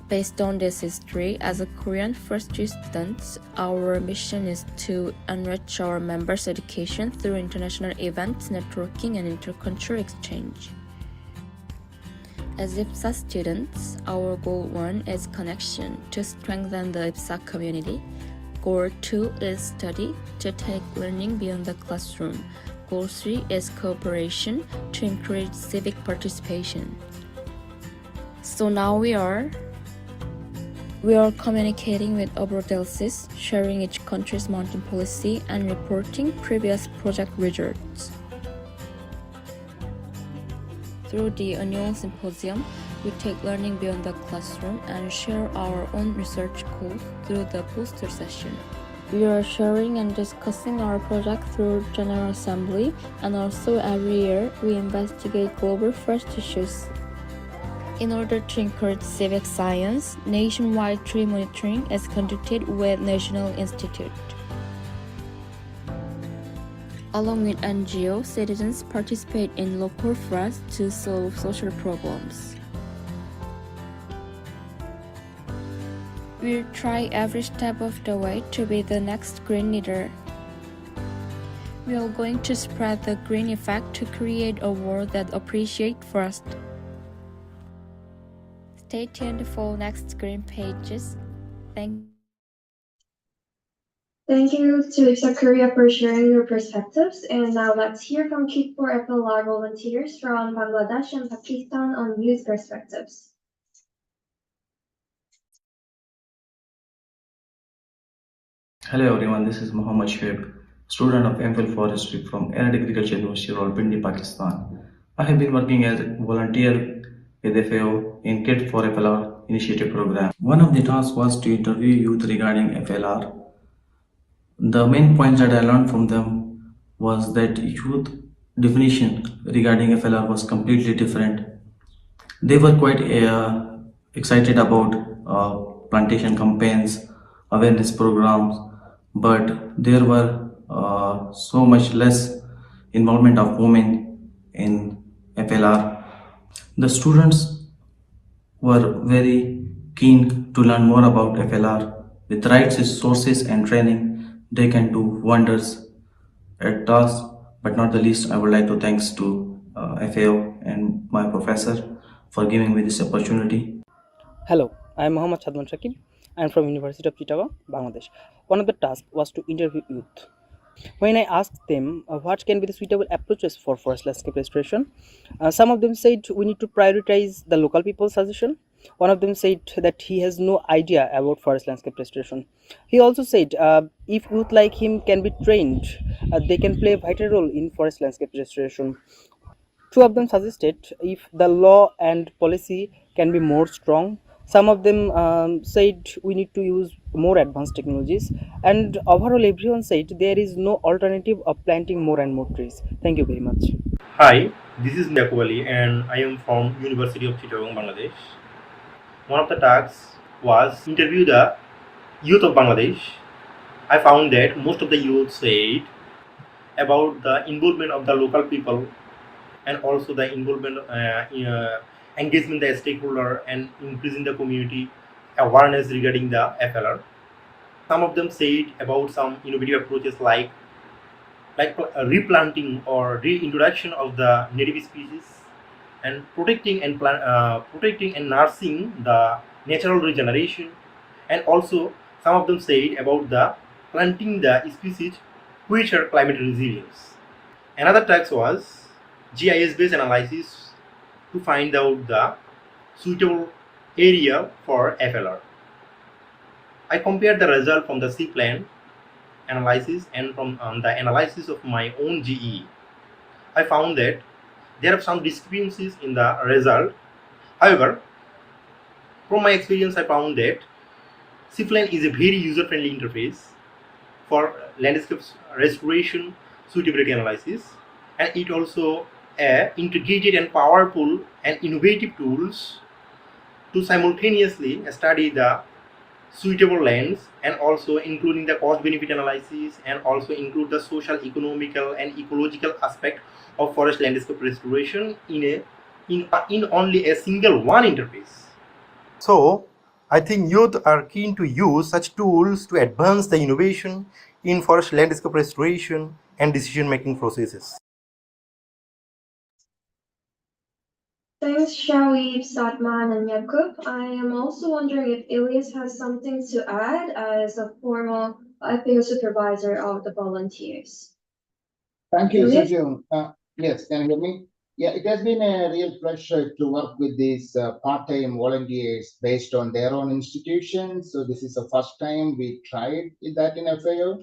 Based on this history, as a Korean forestry student, our mission is to enrich our members' education through international events, networking, and intercultural exchange. As IPSA students, our goal 1 is connection, to strengthen the IPSA community. Goal 2 is study, to take learning beyond the classroom. Goal 3 is cooperation, to encourage civic participation. So now we are communicating with abroad LCs, sharing each country's mountain policy, and reporting previous project results. Through the annual symposium, we take learning beyond the classroom and share our own research code through the poster session. We are sharing and discussing our project through General Assembly, and also every year we investigate global forest issues. In order to encourage civic science, nationwide tree monitoring is conducted with National Institute. Along with NGOs, citizens participate in local forests to solve social problems. We'll try every step of the way to be the next green leader. We are going to spread the green effect to create a world that appreciates forests. Stay tuned for next green pages. Thank you to IPSA Korea for sharing your perspectives. And now let's hear from Kit for FLR volunteers from Bangladesh and Pakistan on youth perspectives. Hello everyone, this is Mohammad Shoaib, student of MPhil Forestry from Arid Agriculture University, Rawalpindi, Pakistan. I have been working as a volunteer with FAO in Kit for FLR initiative program. One of the tasks was to interview youth regarding FLR. The main points that I learned from them was that youth definition regarding FLR was completely different. They were quite excited about plantation campaigns, awareness programs, but there were so much less involvement of women in FLR. The students were very keen to learn more about FLR. With right resources and training, they can do wonders at tasks. But not the least, I would like to thanks to FAO and my professor for giving me this opportunity. Hello, I am Mohammad Chadman Shakib. I am from University of Chittagong, Bangladesh. One of the tasks was to interview youth. When I asked them what can be the suitable approaches for forest landscape restoration, some of them said we need to prioritize the local people's suggestion. One of them said that he has no idea about forest landscape restoration. He also said if youth like him can be trained, they can play a vital role in forest landscape restoration. Two of them suggested if the law and policy can be more strong. Some of them said we need to use more advanced technologies, and overall everyone said there is no alternative of planting more and more trees. Thank you very much. Hi, this is Yakub Ali and I am from University of Chittagong, Bangladesh. One of the tasks was interview the youth of Bangladesh. I found that most of the youth said about the involvement of the local people and also the involvement, engagement the stakeholder and increasing the community awareness regarding the FLR. Some of them said about some innovative approaches like replanting or reintroduction of the native species and protecting and nursing the natural regeneration, and also some of them said about the planting the species which are climate resilient. Another task was GIS-based analysis to find out the suitable area for FLR. I compared the result from the C plan analysis and from the analysis of my own GE. I found that there are some discrepancies in the result. However, from my experience, I found that Cipline is a very user-friendly interface for landscape restoration suitability analysis, and it also integrated and powerful and innovative tools to simultaneously study the suitable lands and also including the cost benefit analysis and also include the social, economical and ecological aspect of forest landscape restoration in only a single one interface. So I think youth are keen to use such tools to advance the innovation in forest landscape restoration and decision making processes. Thanks, Shawib, Satman, and Yakub. I am also wondering if Ilyas has something to add as a former FAO supervisor of the volunteers. Thank you, Ilyas? Sujung. Yes, can you hear me? Yeah, it has been a real pleasure to work with these part-time volunteers based on their own institutions. So this is the first time we tried that in FAO.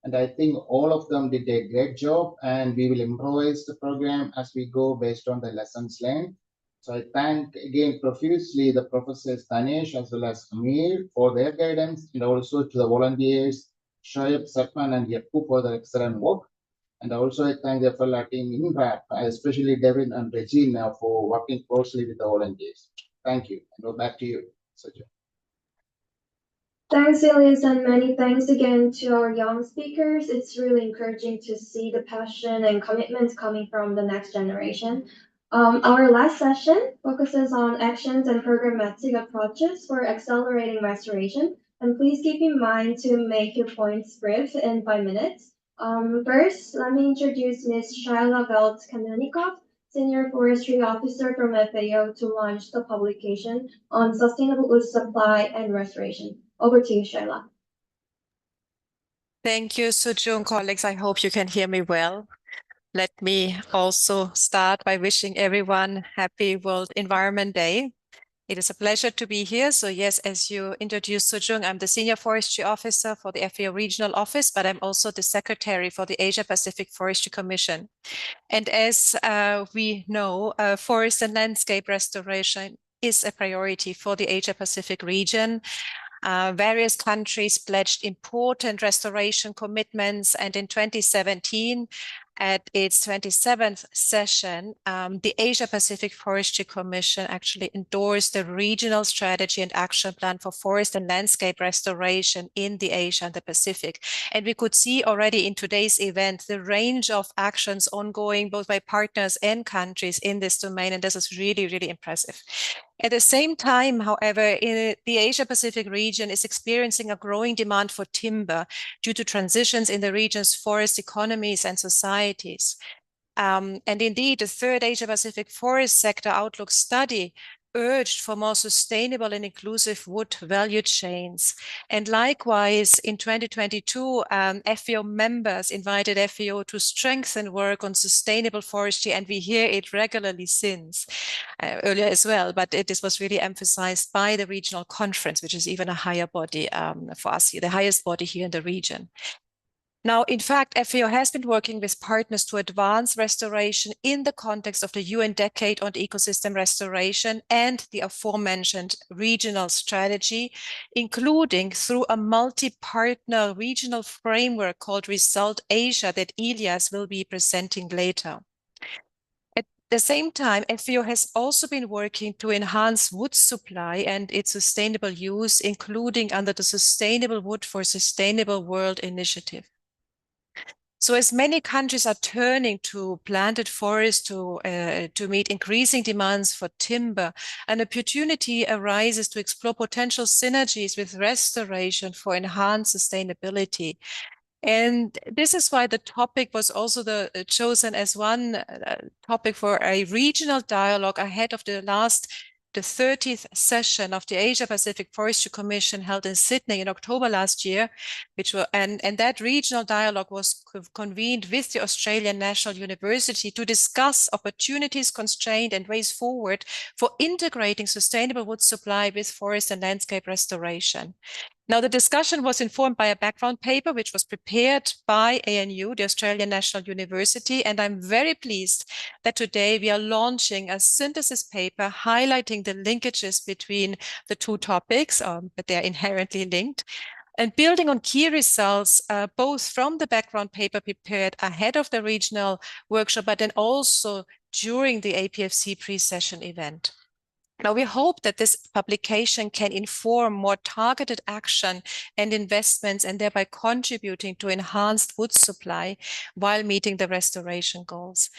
And I think all of them did a great job, and we will improvise the program as we go based on the lessons learned. So I thank again profusely the professors Tanesh as well as Amir for their guidance, and also to the volunteers, Shoaib, Satman, and Yakub for their excellent work. And also I thank the fellow team in RAP, especially Devin and Regina for working closely with the volunteers. Thank you. And back to you, Sajid. Thanks, Ilyas, and many thanks again to our young speakers. It's really encouraging to see the passion and commitment coming from the next generation. Our last session focuses on actions and programmatic approaches for accelerating restoration. And please keep in mind to make your points brief in 5 minutes. First, let me introduce Ms. Shaila Velt-Kamenikov, Senior Forestry Officer from FAO, to launch the publication on sustainable wood supply and restoration. Over to you, Shaila. Thank you, Sujung. Colleagues, I hope you can hear me well. Let me also start by wishing everyone happy World Environment Day. It is a pleasure to be here. So yes, as you introduced Sujung, I'm the Senior Forestry Officer for the FAO Regional Office, but I'm also the Secretary for the Asia Pacific Forestry Commission. And as we know, forest and landscape restoration is a priority for the Asia Pacific region. Various countries pledged important restoration commitments, and in 2017, at its 27th session, the Asia Pacific Forestry Commission actually endorsed the regional strategy and action plan for forest and landscape restoration in the Asia and the Pacific. And we could see already in today's event the range of actions ongoing both by partners and countries in this domain, and this is really, really impressive. At the same time, however, the Asia Pacific region is experiencing a growing demand for timber due to transitions in the region's forest economies and societies. And indeed, the third Asia Pacific Forest Sector Outlook study urged for more sustainable and inclusive wood value chains. And likewise, in 2022, FAO members invited FAO to strengthen work on sustainable forestry, and we hear it regularly since earlier as well, but this was really emphasized by the regional conference, which is even a higher body for us here, the highest body here in the region. Now, in fact, FAO has been working with partners to advance restoration in the context of the UN Decade on Ecosystem Restoration and the aforementioned regional strategy, including through a multi-partner regional framework called Result Asia that Ilyas will be presenting later. At the same time, FAO has also been working to enhance wood supply and its sustainable use, including under the Sustainable Wood for Sustainable World initiative. So as many countries are turning to planted forests to meet increasing demands for timber, an opportunity arises to explore potential synergies with restoration for enhanced sustainability. And this is why the topic was also chosen as one topic for a regional dialogue ahead of the 30th session of the Asia Pacific Forestry Commission held in Sydney in October last year, and that regional dialogue was convened with the Australian National University to discuss opportunities, constraints, and ways forward for integrating sustainable wood supply with forest and landscape restoration. Now, the discussion was informed by a background paper, which was prepared by ANU, the Australian National University, and I'm very pleased that today we are launching a synthesis paper highlighting the linkages between the two topics, but they're inherently linked, and building on key results, both from the background paper prepared ahead of the regional workshop, but then also during the APFC pre-session event. Now, we hope that this publication can inform more targeted action and investments, and thereby contributing to enhanced wood supply while meeting the restoration goals.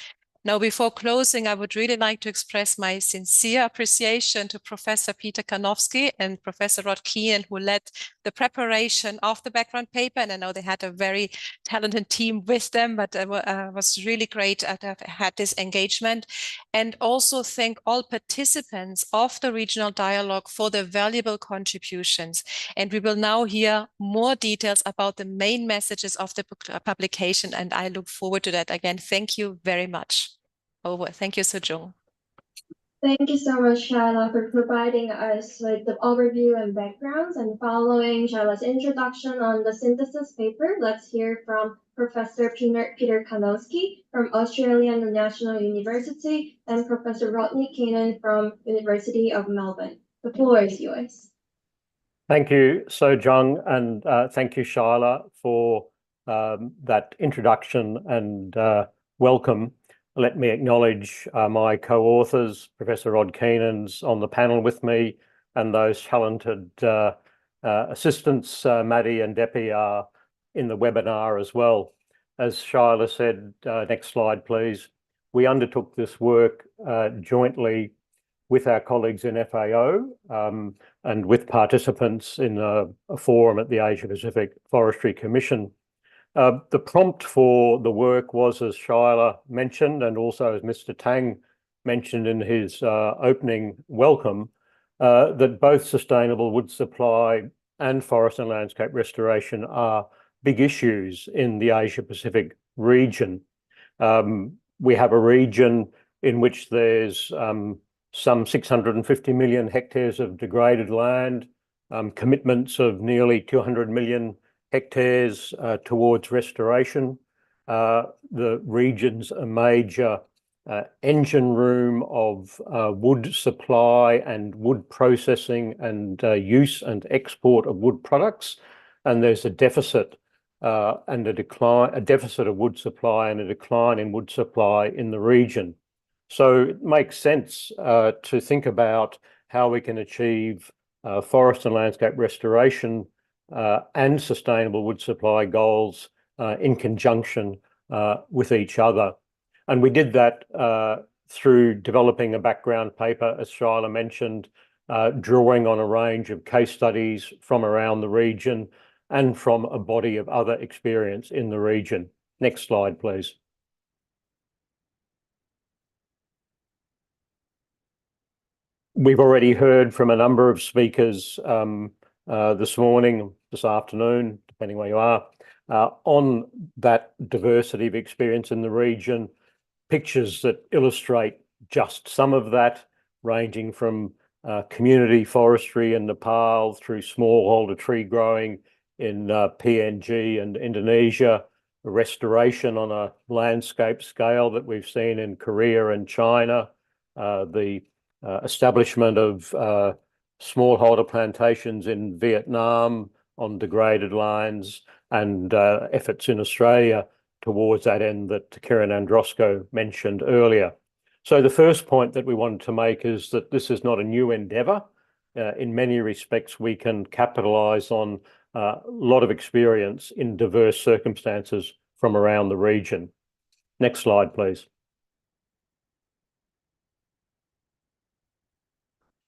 Now, before closing, I would really like to express my sincere appreciation to Professor Peter Karnowski and Professor Rod Keenan, who led the preparation of the background paper. And I know they had a very talented team with them, but it was really great to have had this engagement. And also thank all participants of the regional dialogue for their valuable contributions. And we will now hear more details about the main messages of the publication, and I look forward to that. Again, thank you very much. Over. Thank you, Sejong. Thank you so much, Shaila, for providing us with the overview and backgrounds. And following Shaila's introduction on the synthesis paper, let's hear from Professor Peter Karnowski from Australian National University and Professor Rodney Keenan from University of Melbourne. The floor is yours. Thank you, Sejong, and thank you, Shaila, for that introduction and welcome. Let me acknowledge my co-authors, Professor Rod Keenan's on the panel with me, and those talented assistants, Maddie and Depi, are in the webinar as well. As Shaila said, next slide, please. We undertook this work jointly with our colleagues in FAO and with participants in a forum at the Asia Pacific Forestry Commission. The prompt for the work was, as Shaila mentioned, and also as Mr. Tang mentioned in his opening welcome, that both sustainable wood supply and forest and landscape restoration are big issues in the Asia Pacific region. We have a region in which there's some 650 million hectares of degraded land, commitments of nearly 200 million hectares towards restoration. The region's a major engine room of wood supply and wood processing and use and export of wood products. And there's a deficit and a deficit of wood supply and a decline in wood supply in the region. So it makes sense to think about how we can achieve forest and landscape restoration and sustainable wood supply goals in conjunction with each other. And we did that through developing a background paper, as Shaila mentioned, drawing on a range of case studies from around the region and from a body of other experience in the region. Next slide, please. We've already heard from a number of speakers this morning, this afternoon, depending where you are, on that diversity of experience in the region, pictures that illustrate just some of that, ranging from community forestry in Nepal through smallholder tree growing in PNG and Indonesia, restoration on a landscape scale that we've seen in Korea and China, the establishment of smallholder plantations in Vietnam on degraded lands, and efforts in Australia towards that end that Kieran Androsco mentioned earlier. So the first point that we wanted to make is that this is not a new endeavour. In many respects, we can capitalise on a lot of experience in diverse circumstances from around the region. Next slide, please.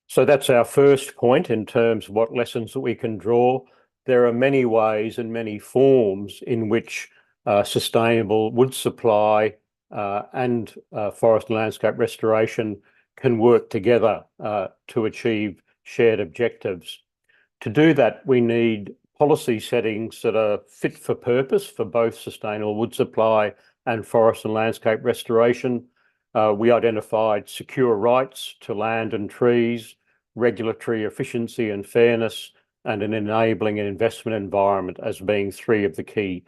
So that's our first point in terms of what lessons that we can draw. There are many ways and many forms in which sustainable wood supply and forest and landscape restoration can work together to achieve shared objectives. To do that, we need policy settings that are fit for purpose for both sustainable wood supply and forest and landscape restoration. We identified secure rights to land and trees, regulatory efficiency and fairness, and an enabling and investment environment as being three of the key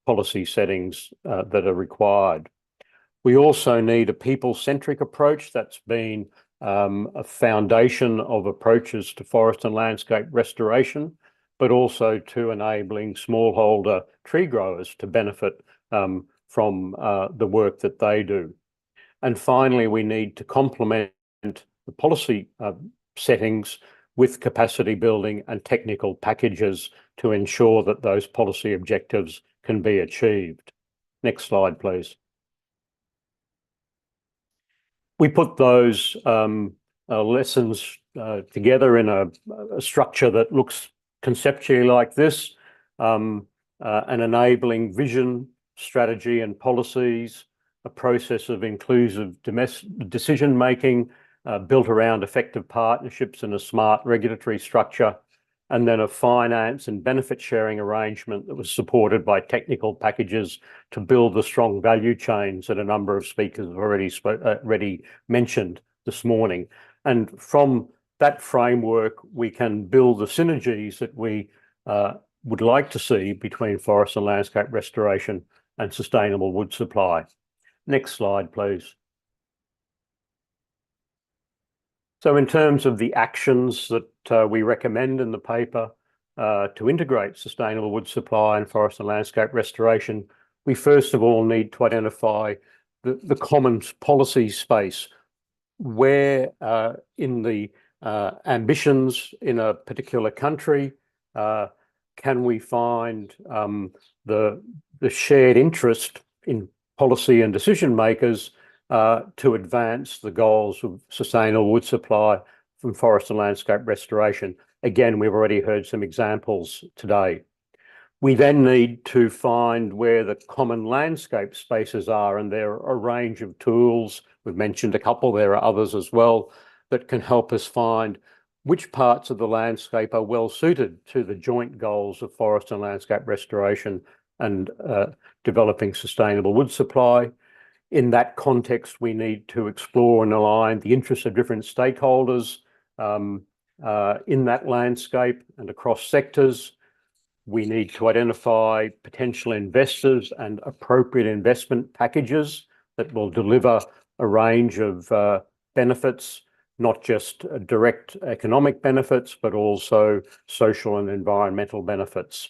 policy settings that are required. We also need a people-centric approach. That's been a foundation of approaches to forest and landscape restoration, but also to enabling smallholder tree growers to benefit from the work that they do. And finally, we need to complement the policy settings with capacity building and technical packages to ensure that those policy objectives can be achieved. Next slide, please. We put those lessons together in a structure that looks conceptually like this, an enabling vision, strategy and policies, a process of inclusive decision-making built around effective partnerships and a smart regulatory structure, and then a finance and benefit sharing arrangement that was supported by technical packages to build the strong value chains that a number of speakers have already mentioned this morning. And from that framework, we can build the synergies that we would like to see between forest and landscape restoration and sustainable wood supply. Next slide, please. So in terms of the actions that we recommend in the paper to integrate sustainable wood supply and forest and landscape restoration, we first of all need to identify the common policy space where in the ambitions in a particular country can we find the shared interest in policy and decision makers to advance the goals of sustainable wood supply from forest and landscape restoration. Again, we've already heard some examples today. We then need to find where the common landscape spaces are, and there are a range of tools. We've mentioned a couple, there are others as well, that can help us find which parts of the landscape are well suited to the joint goals of forest and landscape restoration and developing sustainable wood supply. In that context, we need to explore and align the interests of different stakeholders in that landscape and across sectors. We need to identify potential investors and appropriate investment packages that will deliver a range of benefits, not just direct economic benefits, but also social and environmental benefits.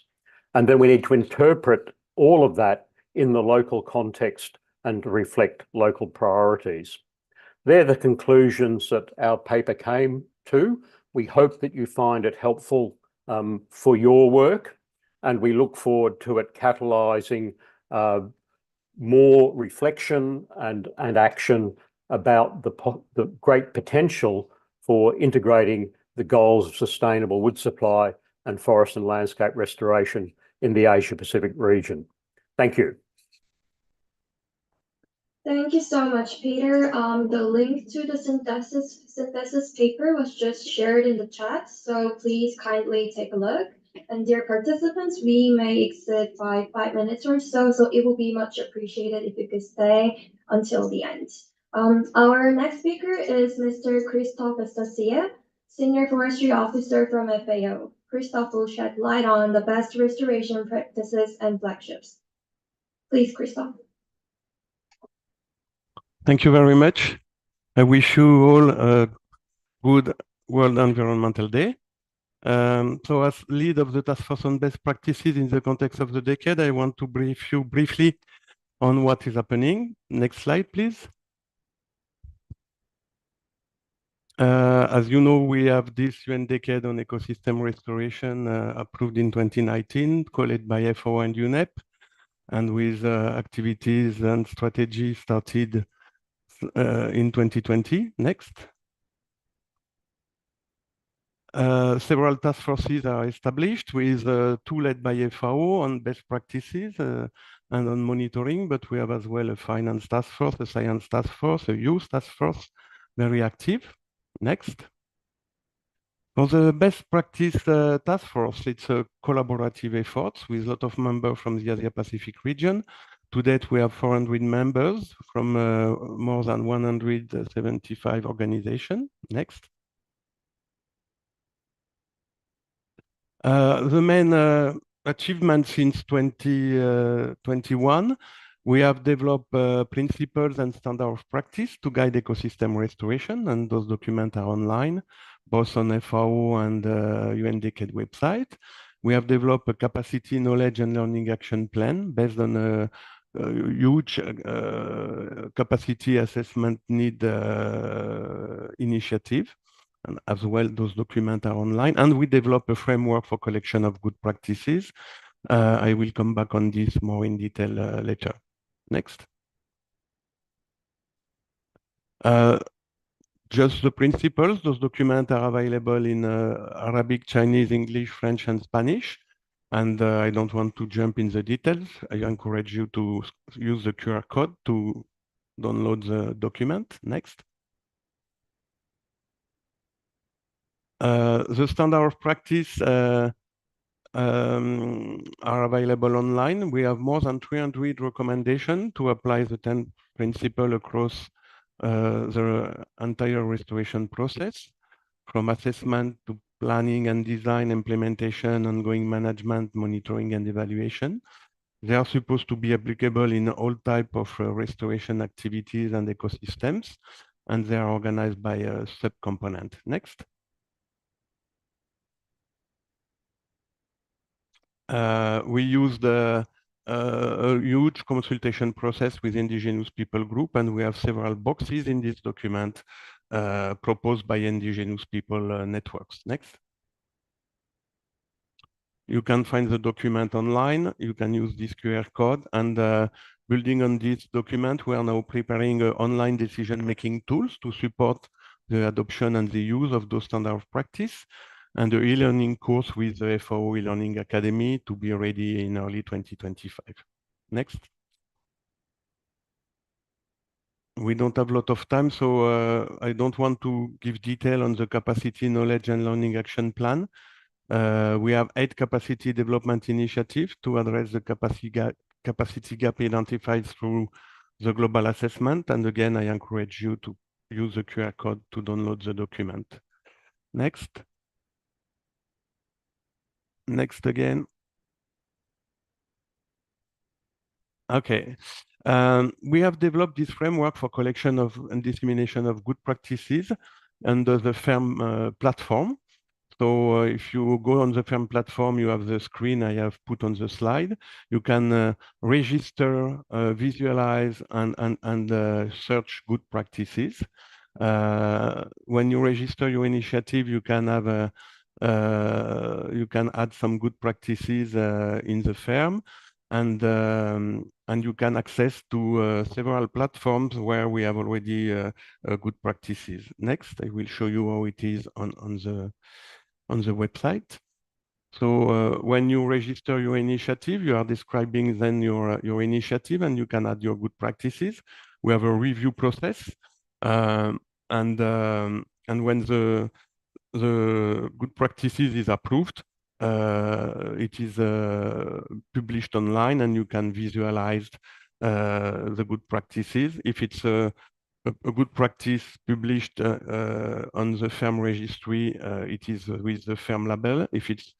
And then we need to interpret all of that in the local context and to reflect local priorities. They're the conclusions that our paper came to. We hope that you find it helpful for your work, and we look forward to it catalysing more reflection and action about the great potential for integrating the goals of sustainable wood supply and forest and landscape restoration in the Asia-Pacific region. Thank you. Thank you so much, Peter. The link to the synthesis paper was just shared in the chat, so please kindly take a look. And dear participants, we may exit by 5 minutes or so, so it will be much appreciated if you could stay until the end. Our next speaker is Mr. Christophe Estacia, Senior Forestry Officer from FAO. Christophe will shed light on the best restoration practices and flagships. Please, Christophe. Thank you very much. I wish you all a good World Environmental Day. So as lead of the Task Force on Best Practices in the context of the decade, I want to brief you briefly on what is happening. Next slide, please. As you know, we have this UN Decade on Ecosystem Restoration approved in 2019, called by FAO and UNEP, and with activities and strategies started in 2020. Next. Several task forces are established with two led by FAO on best practices and on monitoring, but we have as well a finance task force, a science task force, a youth task force, very active. Next. For the best practice task force, it's a collaborative effort with a lot of members from the Asia-Pacific region. To date, we have 400 members from more than 175 organizations. Next. The main achievement since 2021, we have developed principles and standard of practice to guide ecosystem restoration, and those documents are online, both on FAO and UNDP website. We have developed a capacity, knowledge, and learning action plan based on a huge capacity assessment need initiative. And as well, those documents are online. And we develop a framework for collection of good practices. I will come back on this more in detail later. Next. Just the principles. Those documents are available in Arabic, Chinese, English, French, and Spanish. And I don't want to jump in the details. I encourage you to use the QR code to download the document. Next. The standard of practice are available online. We have more than 300 recommendations to apply the 10 principles across the entire restoration process, from assessment to planning and design, implementation, ongoing management, monitoring, and evaluation. They are supposed to be applicable in all types of restoration activities and ecosystems, and they are organized by a subcomponent. Next. We used a huge consultation process with indigenous people group, and we have several boxes in this document proposed by indigenous people networks. Next. You can find the document online. You can use this QR code, and building on this document, we are now preparing online decision-making tools to support the adoption and the use of those standard of practice, and the e-learning course with the FAO e-learning academy to be ready in early 2025. Next. We don't have a lot of time, so I don't want to give detail on the capacity, knowledge, and learning action plan. We have 8 capacity development initiatives to address the capacity gap identified through the global assessment. And again, I encourage you to use the QR code to download the document. Next. Next again. Okay. We have developed this framework for collection of and dissemination of good practices under the FERM platform. So if you go on the FERM platform, you have the screen I have put on the slide. You can register, visualize, and search good practices. When you register your initiative, you can have you can add some good practices in the FERM, and you can access to several platforms where we have already good practices. Next, I will show you how it is on the website. So when you register your initiative, you are describing then your initiative, and you can add your good practices. We have a review process, and when the good practices is approved, it is published online, and you can visualize the good practices. If it's a good practice published on the FERM registry, it is with the FERM label. If it's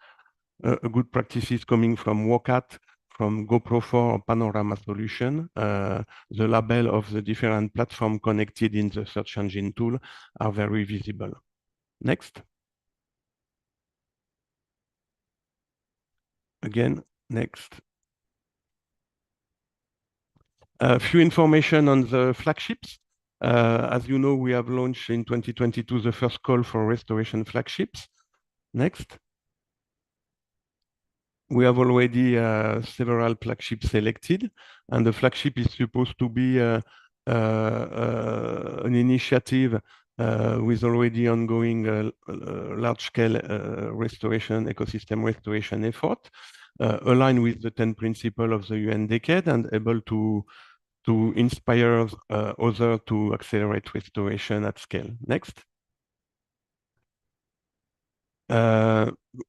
a good practices coming from WCAT, from GoPro4 or Panorama Solution, the label of the different platforms connected in the search engine tool are very visible. Next. Again, next. A few information on the flagships. As you know, we have launched in 2022 the first call for restoration flagships. Next. We have already several flagships selected, and the flagship is supposed to be an initiative with already ongoing large-scale restoration, ecosystem restoration effort, aligned with the 10 principles of the UN decade, and able to inspire others to accelerate restoration at scale. Next.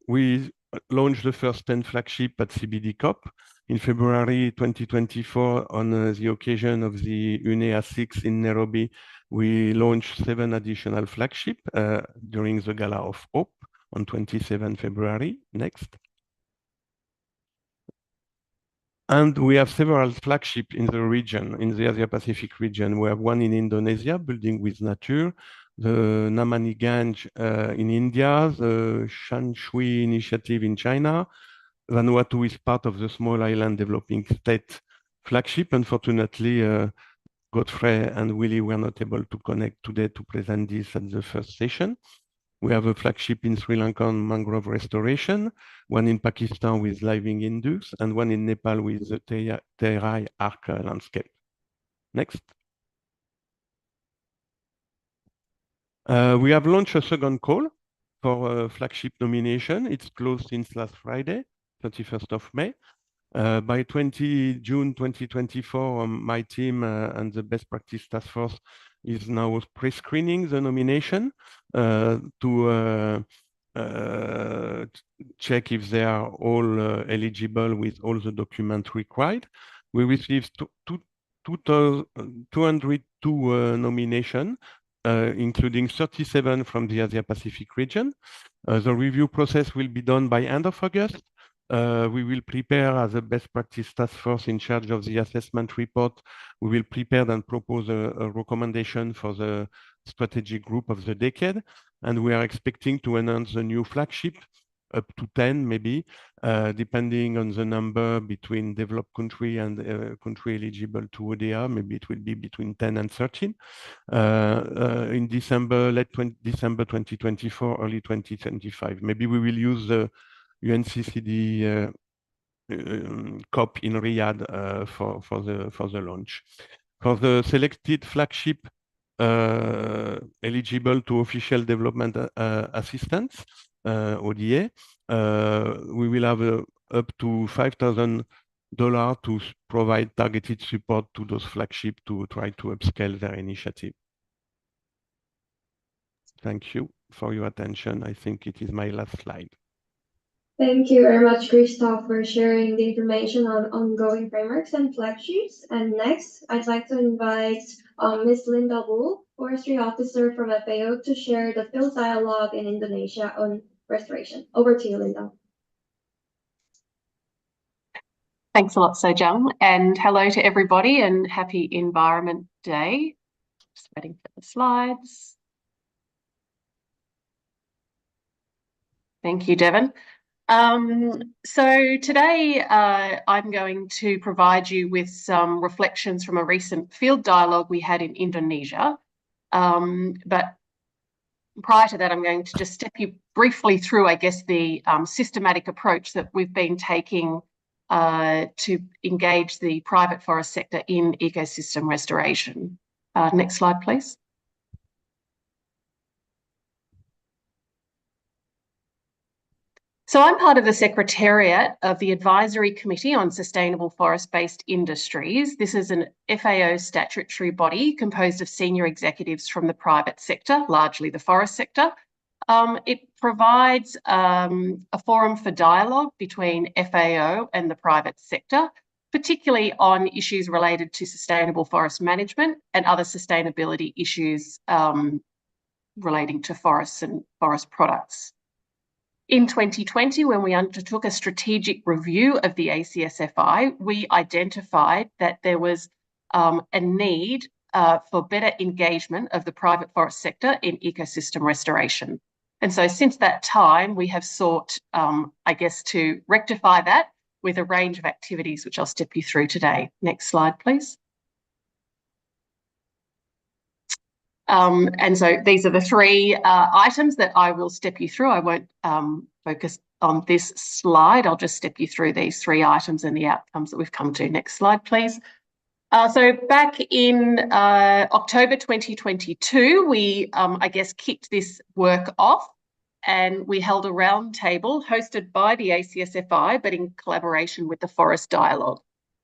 We launched the first 10 flagship at CBD COP in February 2024 on the occasion of the UNEA 6 in Nairobi. We launched 7 additional flagship during the Gala of Hope on 27 February. Next. And we have several flagships in the region, in the Asia-Pacific region. We have one in Indonesia, Building with Nature, the Namani Ganj in India, the Shanshui initiative in China. Vanuatu is part of the Small Island Developing State flagship. Unfortunately, Godfrey and Willie were not able to connect today to present this at the first session. We have a flagship in Sri Lanka on mangrove restoration, one in Pakistan with living Indus, and one in Nepal with the Terai Arc landscape. Next. We have launched a second call for a flagship nomination. It's closed since last Friday, 31st of May. By June 2024, my team and the Best Practice Task Force is now pre-screening the nomination to check if they are all eligible with all the documents required. We received 202 nominations, including 37 from the Asia-Pacific region. The review process will be done by end of August. We will prepare as a best practice task force in charge of the assessment report. We will prepare and propose a recommendation for the strategic group of the decade. And we are expecting to announce a new flagship, up to 10 maybe, depending on the number between developed country and country eligible to ODA. Maybe it will be between 10 and 13 in December, December 2024, early 2025. Maybe we will use the UNCCD COP in Riyadh for the launch. For the selected flagship eligible to official development assistance, ODA, we will have up to $5,000 to provide targeted support to those flagships to try to upscale their initiative. Thank you for your attention. I think it is my last slide. Thank you very much, Christophe, for sharing the information on ongoing frameworks and flagships. And next, I'd like to invite Ms. Linda Bull, Forestry Officer from FAO, to share the field dialogue in Indonesia on restoration. Over to you, Linda. Thanks a lot, Sojung, and hello to everybody and happy Environment Day. Just waiting for the slides. Thank you, Devon. So today I'm going to provide you with some reflections from a recent field dialogue we had in Indonesia. But prior to that, I'm going to just step you briefly through, I guess, the systematic approach that we've been taking to engage the private forest sector in ecosystem restoration. Next slide, please. So I'm part of the Secretariat of the Advisory Committee on Sustainable Forest-Based Industries. This is an FAO statutory body composed of senior executives from the private sector, largely the forest sector. It provides a forum for dialogue between FAO and the private sector, particularly on issues related to sustainable forest management and other sustainability issues relating to forests and forest products. In 2020, when we undertook a strategic review of the ACSFI, we identified that there was a need for better engagement of the private forest sector in ecosystem restoration. And so since that time, we have sought, I guess, to rectify that with a range of activities, which I'll step you through today. Next slide, please. And so these are the three items that I will step you through. I won't focus on this slide. I'll just step you through these three items and the outcomes that we've come to. Next slide, please. So back in October 2022, we, I guess, kicked this work off and we held a roundtable hosted by the ACSFI, but in collaboration with the Forest Dialogue.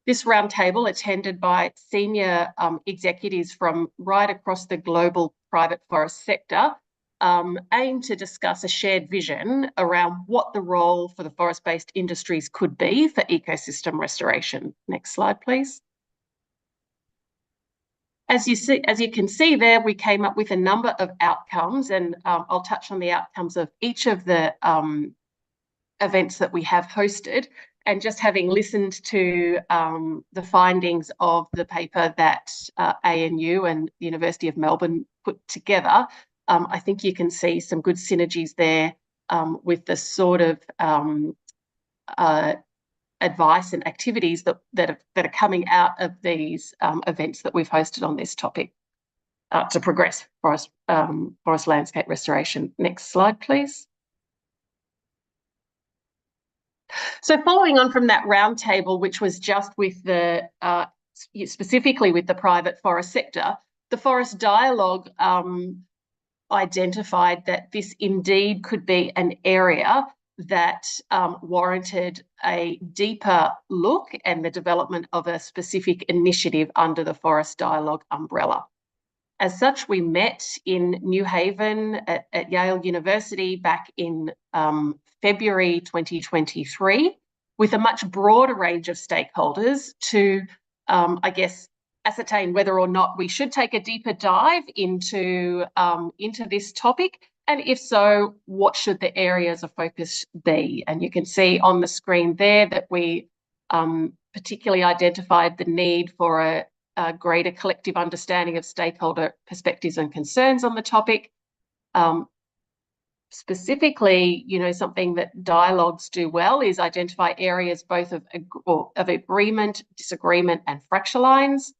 This roundtable, attended by senior executives from right across the global private forest sector, aimed to discuss a shared vision around what the role for the forest-based industries could be for ecosystem restoration. Next slide, please. As you can see there, we came up with a number of outcomes, and I'll touch on the outcomes of each of the events that we have hosted. And just having listened to the findings of the paper that ANU and the University of Melbourne put together, I think you can see some good synergies there with the sort of advice and activities that are coming out of these events that we've hosted on this topic to progress forest landscape restoration. Next slide, please. So following on from that roundtable, which was just with the specifically with the private forest sector, the Forest Dialogue identified that this indeed could be an area that warranted a deeper look and the development of a specific initiative under the Forest Dialogue umbrella. As such, we met in New Haven at Yale University back in February 2023 with a much broader range of stakeholders to, I guess, ascertain whether or not we should take a deeper dive into this topic, and if so, what should the areas of focus be? And you can see on the screen there that we particularly identified the need for a greater collective understanding of stakeholder perspectives and concerns on the topic. Specifically, something that dialogues do well is identify areas both of agreement, disagreement, and fracture lines,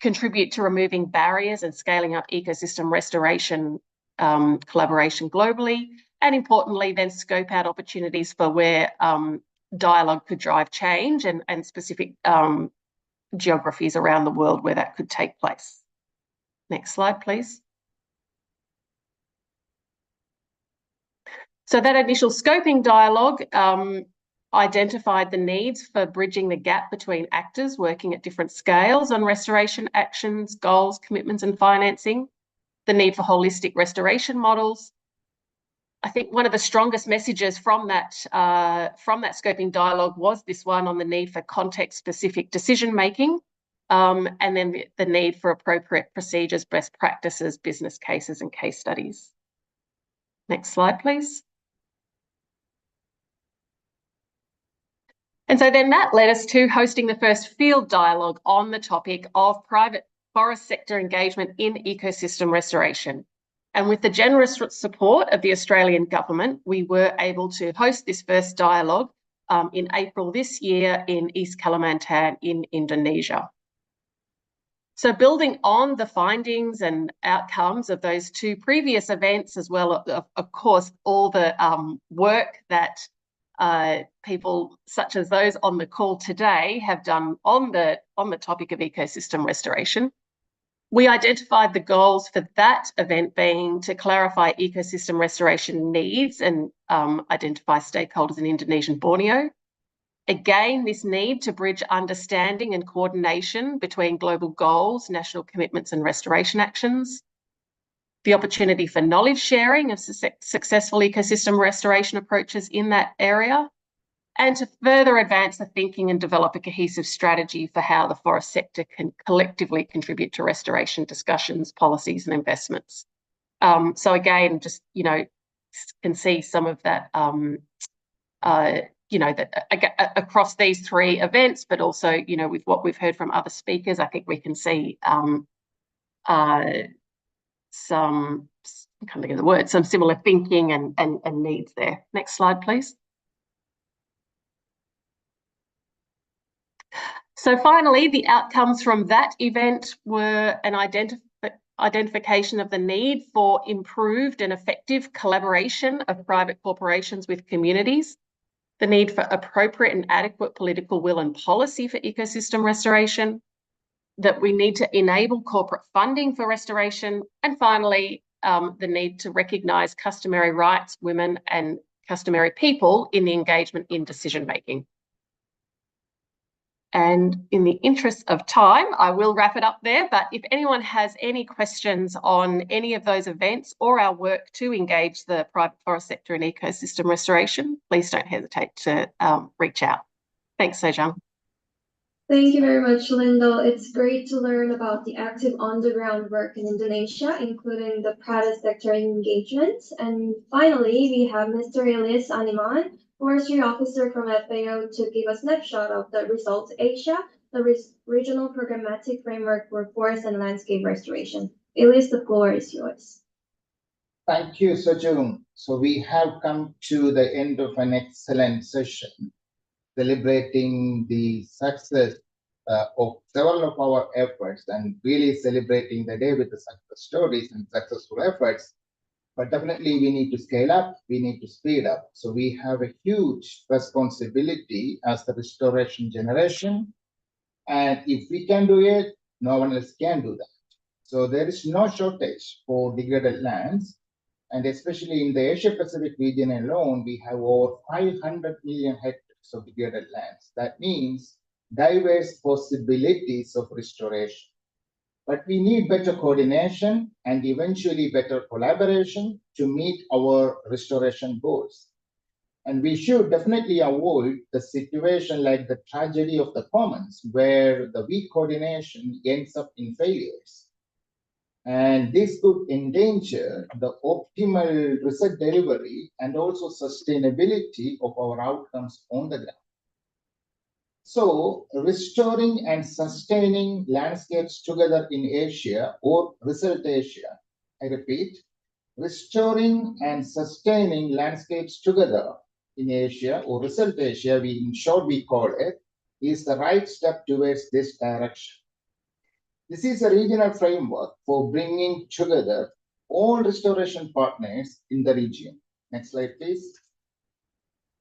contribute to removing barriers and scaling up ecosystem restoration collaboration globally, and importantly, then scope out opportunities for where dialogue could drive change and specific geographies around the world where that could take place. Next slide, please. So that initial scoping dialogue identified the needs for bridging the gap between actors working at different scales on restoration actions, goals, commitments, and financing, the need for holistic restoration models. I think one of the strongest messages from that scoping dialogue was this one on the need for context-specific decision-making, and then the need for appropriate procedures, best practices, business cases, and case studies. Next slide, please. And so then that led us to hosting the first field dialogue on the topic of private forest sector engagement in ecosystem restoration. And with the generous support of the Australian government, we were able to host this first dialogue in April this year in East Kalimantan in Indonesia. So building on the findings and outcomes of those two previous events, as well as, of course, all the work that people such as those on the call today have done on the topic of ecosystem restoration, we identified the goals for that event being to clarify ecosystem restoration needs and identify stakeholders in Indonesian Borneo. Again, this need to bridge understanding and coordination between global goals, national commitments, and restoration actions. The opportunity for knowledge sharing of successful ecosystem restoration approaches in that area, and to further advance the thinking and develop a cohesive strategy for how the forest sector can collectively contribute to restoration discussions, policies, and investments. So again, just, can see some of that, across these three events, but also, with what we've heard from other speakers, I think we can see some, I can't think of the word, some similar thinking and needs there. Next slide, please. So finally, the outcomes from that event were an identification of the need for improved and effective collaboration of private corporations with communities, the need for appropriate and adequate political will and policy for ecosystem restoration, that we need to enable corporate funding for restoration, and finally, the need to recognise customary rights, women and customary people in the engagement in decision-making. And in the interest of time, I will wrap it up there, but if anyone has any questions on any of those events or our work to engage the private forest sector in ecosystem restoration, please don't hesitate to reach out. Thanks, Sojung. Thank you very much, Lyndall. It's great to learn about the active on-the-ground work in Indonesia, including the private sector engagement. And finally, we have Mr. Elias Animan, Forestry Officer from FAO, to give a snapshot of the Results Asia, the Regional Programmatic Framework for Forest and Landscape Restoration. Elias, the floor is yours. Thank you, Sojung. So we have come to the end of an excellent session, celebrating the success of several of our efforts and really celebrating the day with the success stories and successful efforts. But definitely we need to scale up, we need to speed up. So we have a huge responsibility as the restoration generation. And if we can do it, no one else can do that. So there is no shortage for degraded lands. And especially in the Asia-Pacific region alone, we have over 500 million hectares of degraded lands. That means diverse possibilities of restoration. But we need better coordination and eventually better collaboration to meet our restoration goals. And we should definitely avoid the situation like the tragedy of the commons, where the weak coordination ends up in failures. And this could endanger the optimal result delivery and also sustainability of our outcomes on the ground. So restoring and sustaining landscapes together in Asia or Result Asia, I repeat, restoring and sustaining landscapes together in Asia or Result Asia, in short we call it, is the right step towards this direction. This is a regional framework for bringing together all restoration partners in the region. Next slide, please.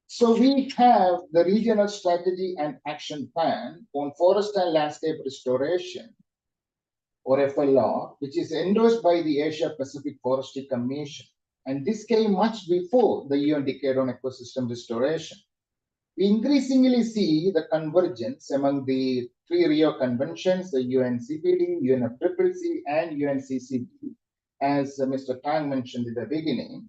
So we have the Regional Strategy and Action Plan on Forest and Landscape Restoration, or FLR, which is endorsed by the Asia Pacific Forestry Commission. And this came much before the UN Decade on Ecosystem Restoration. We increasingly see the convergence among the three Rio Conventions, the UNCPD, UNFCCC, and UNCCP, as Mr. Tang mentioned in the beginning.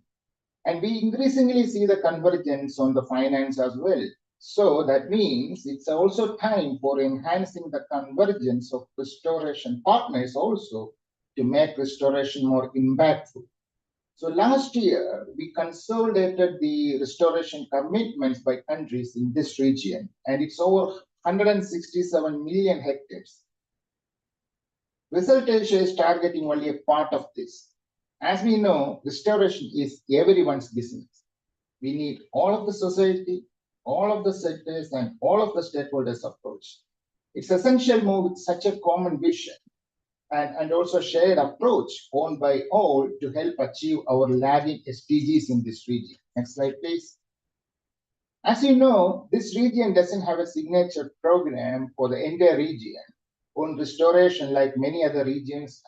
And we increasingly see the convergence on the finance as well. So that means it's also time for enhancing the convergence of restoration partners also to make restoration more impactful. So last year, we consolidated the restoration commitments by countries in this region, and it's over 167 million hectares. Result Asia is targeting only a part of this. As we know, restoration is everyone's business. We need all of the society, all of the sectors, and all of the stakeholders approach. It's essential to move with such a common vision and also shared approach owned by all to help achieve our lagging SDGs in this region. Next slide, please. As you know, this region doesn't have a signature program for the entire region on restoration like many other regions,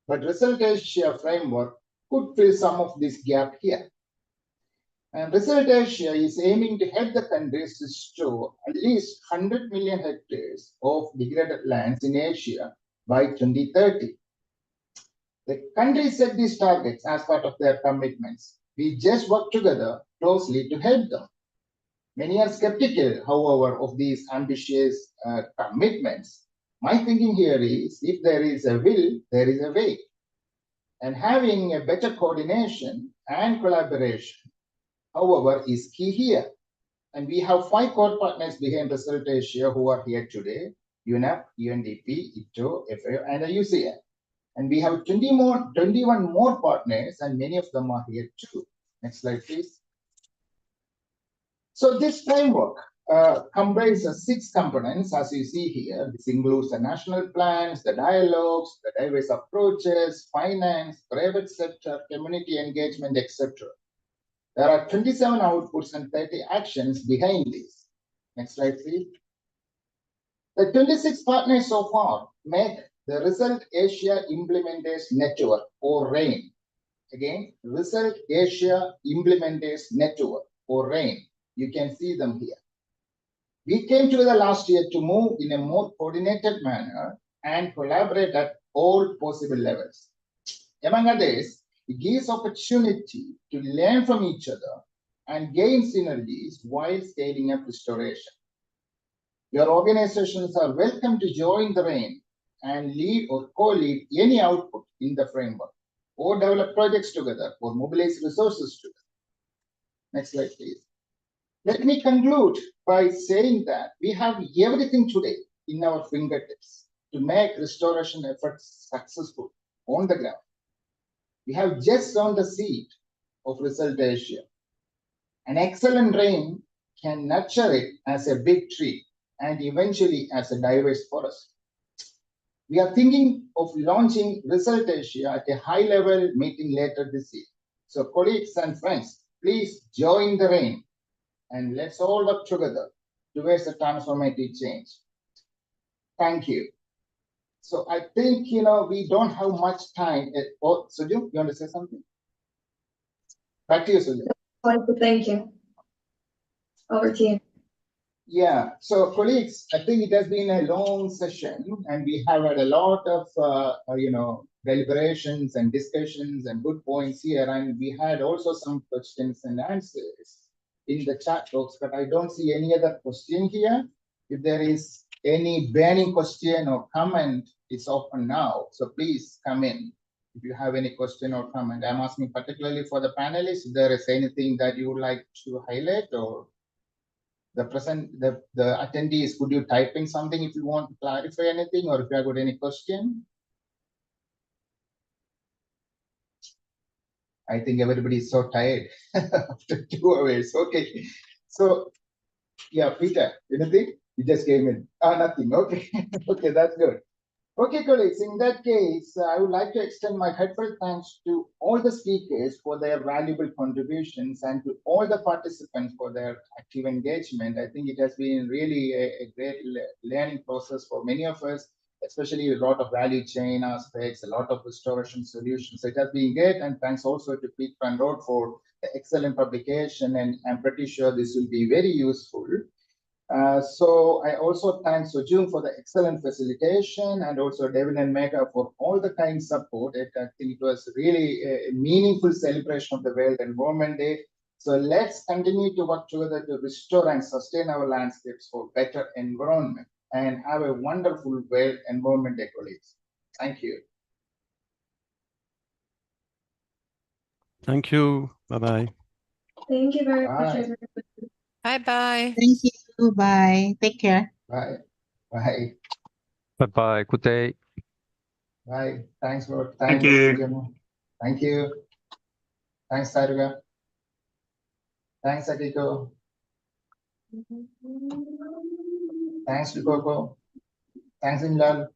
but Result Asia framework could fill some of this gap here. And Result Asia is aiming to help the countries to restore at least 100 million hectares of degraded lands in Asia by 2030. The countries set these targets as part of their commitments. We just work together closely to help them. Many are skeptical, however, of these ambitious commitments. My thinking here is, if there is a will, there is a way. And having a better coordination and collaboration, however, is key here. And we have 5 core partners behind Result Asia who are here today: UNEP, UNDP, ITTO, FAO, and IUCN. And we have 21 more partners, and many of them are here too. Next slide, please. So this framework comprises 6 components, as you see here. This includes the national plans, the dialogues, the diverse approaches, finance, private sector, community engagement, etc. There are 27 outputs and 30 actions behind this. Next slide, please. The 26 partners so far make the Result Asia Implementers Network, or RAIN. Again, Result Asia Implementers Network, or RAIN. You can see them here. We came together last year to move in a more coordinated manner and collaborate at all possible levels. Among others, it gives opportunity to learn from each other and gain synergies while scaling up restoration. Your organizations are welcome to join the RAIN and lead or co-lead any output in the framework or develop projects together or mobilize resources together. Next slide, please. Let me conclude by saying that we have everything today in our fingertips to make restoration efforts successful on the ground. We have just sown the seed of Result Asia. An excellent rain can nurture it as a big tree and eventually as a diverse forest. We are thinking of launching Result Asia at a high-level meeting later this year. So colleagues and friends, please join the RAIN and let's all work together towards a transformative change. Thank you. So I think, we don't have much time. Oh, Suju, you want to say something? Back to you, Suju. Thank you. Over to you. Yeah, so colleagues, I think it has been a long session and we have had a lot of, deliberations and discussions and good points here. And we had also some questions and answers in the chat box, but I don't see any other question here. If there is any burning question or comment, it's open now. So please come in if you have any question or comment. I'm asking particularly for the panelists, if there is anything that you would like to highlight, or the attendees, could you type in something if you want to clarify anything, or if you have got any question? I think everybody is so tired after 2 hours. Okay. So, yeah, Peter, anything? You just came in. Nothing. Okay. Okay, that's good. Okay, colleagues, in that case, I would like to extend my heartfelt thanks to all the speakers for their valuable contributions and to all the participants for their active engagement. I think it has been really a great learning process for many of us, especially a lot of value chain aspects, a lot of restoration solutions. So it has been great, and thanks also to Pete Van Rood for the excellent publication, and I'm pretty sure this will be very useful. So I also thank Sojung for the excellent facilitation, and also Devin and Mega for all the kind support. I think it was really a meaningful celebration of the World Environment Day. So let's continue to work together to restore and sustain our landscapes for better environment, and have a wonderful World Environment Day, colleagues. Thank you. Thank you. Bye-bye. Thank you very much, everybody. Bye-bye. Thank you. Bye. Take care. Bye. Bye. Bye-bye. Good day. Bye. Thanks. Thank you. Thank you. Thanks, Saruga. Thanks, Akiko. Thanks, Lukoko. Thanks, Inlal.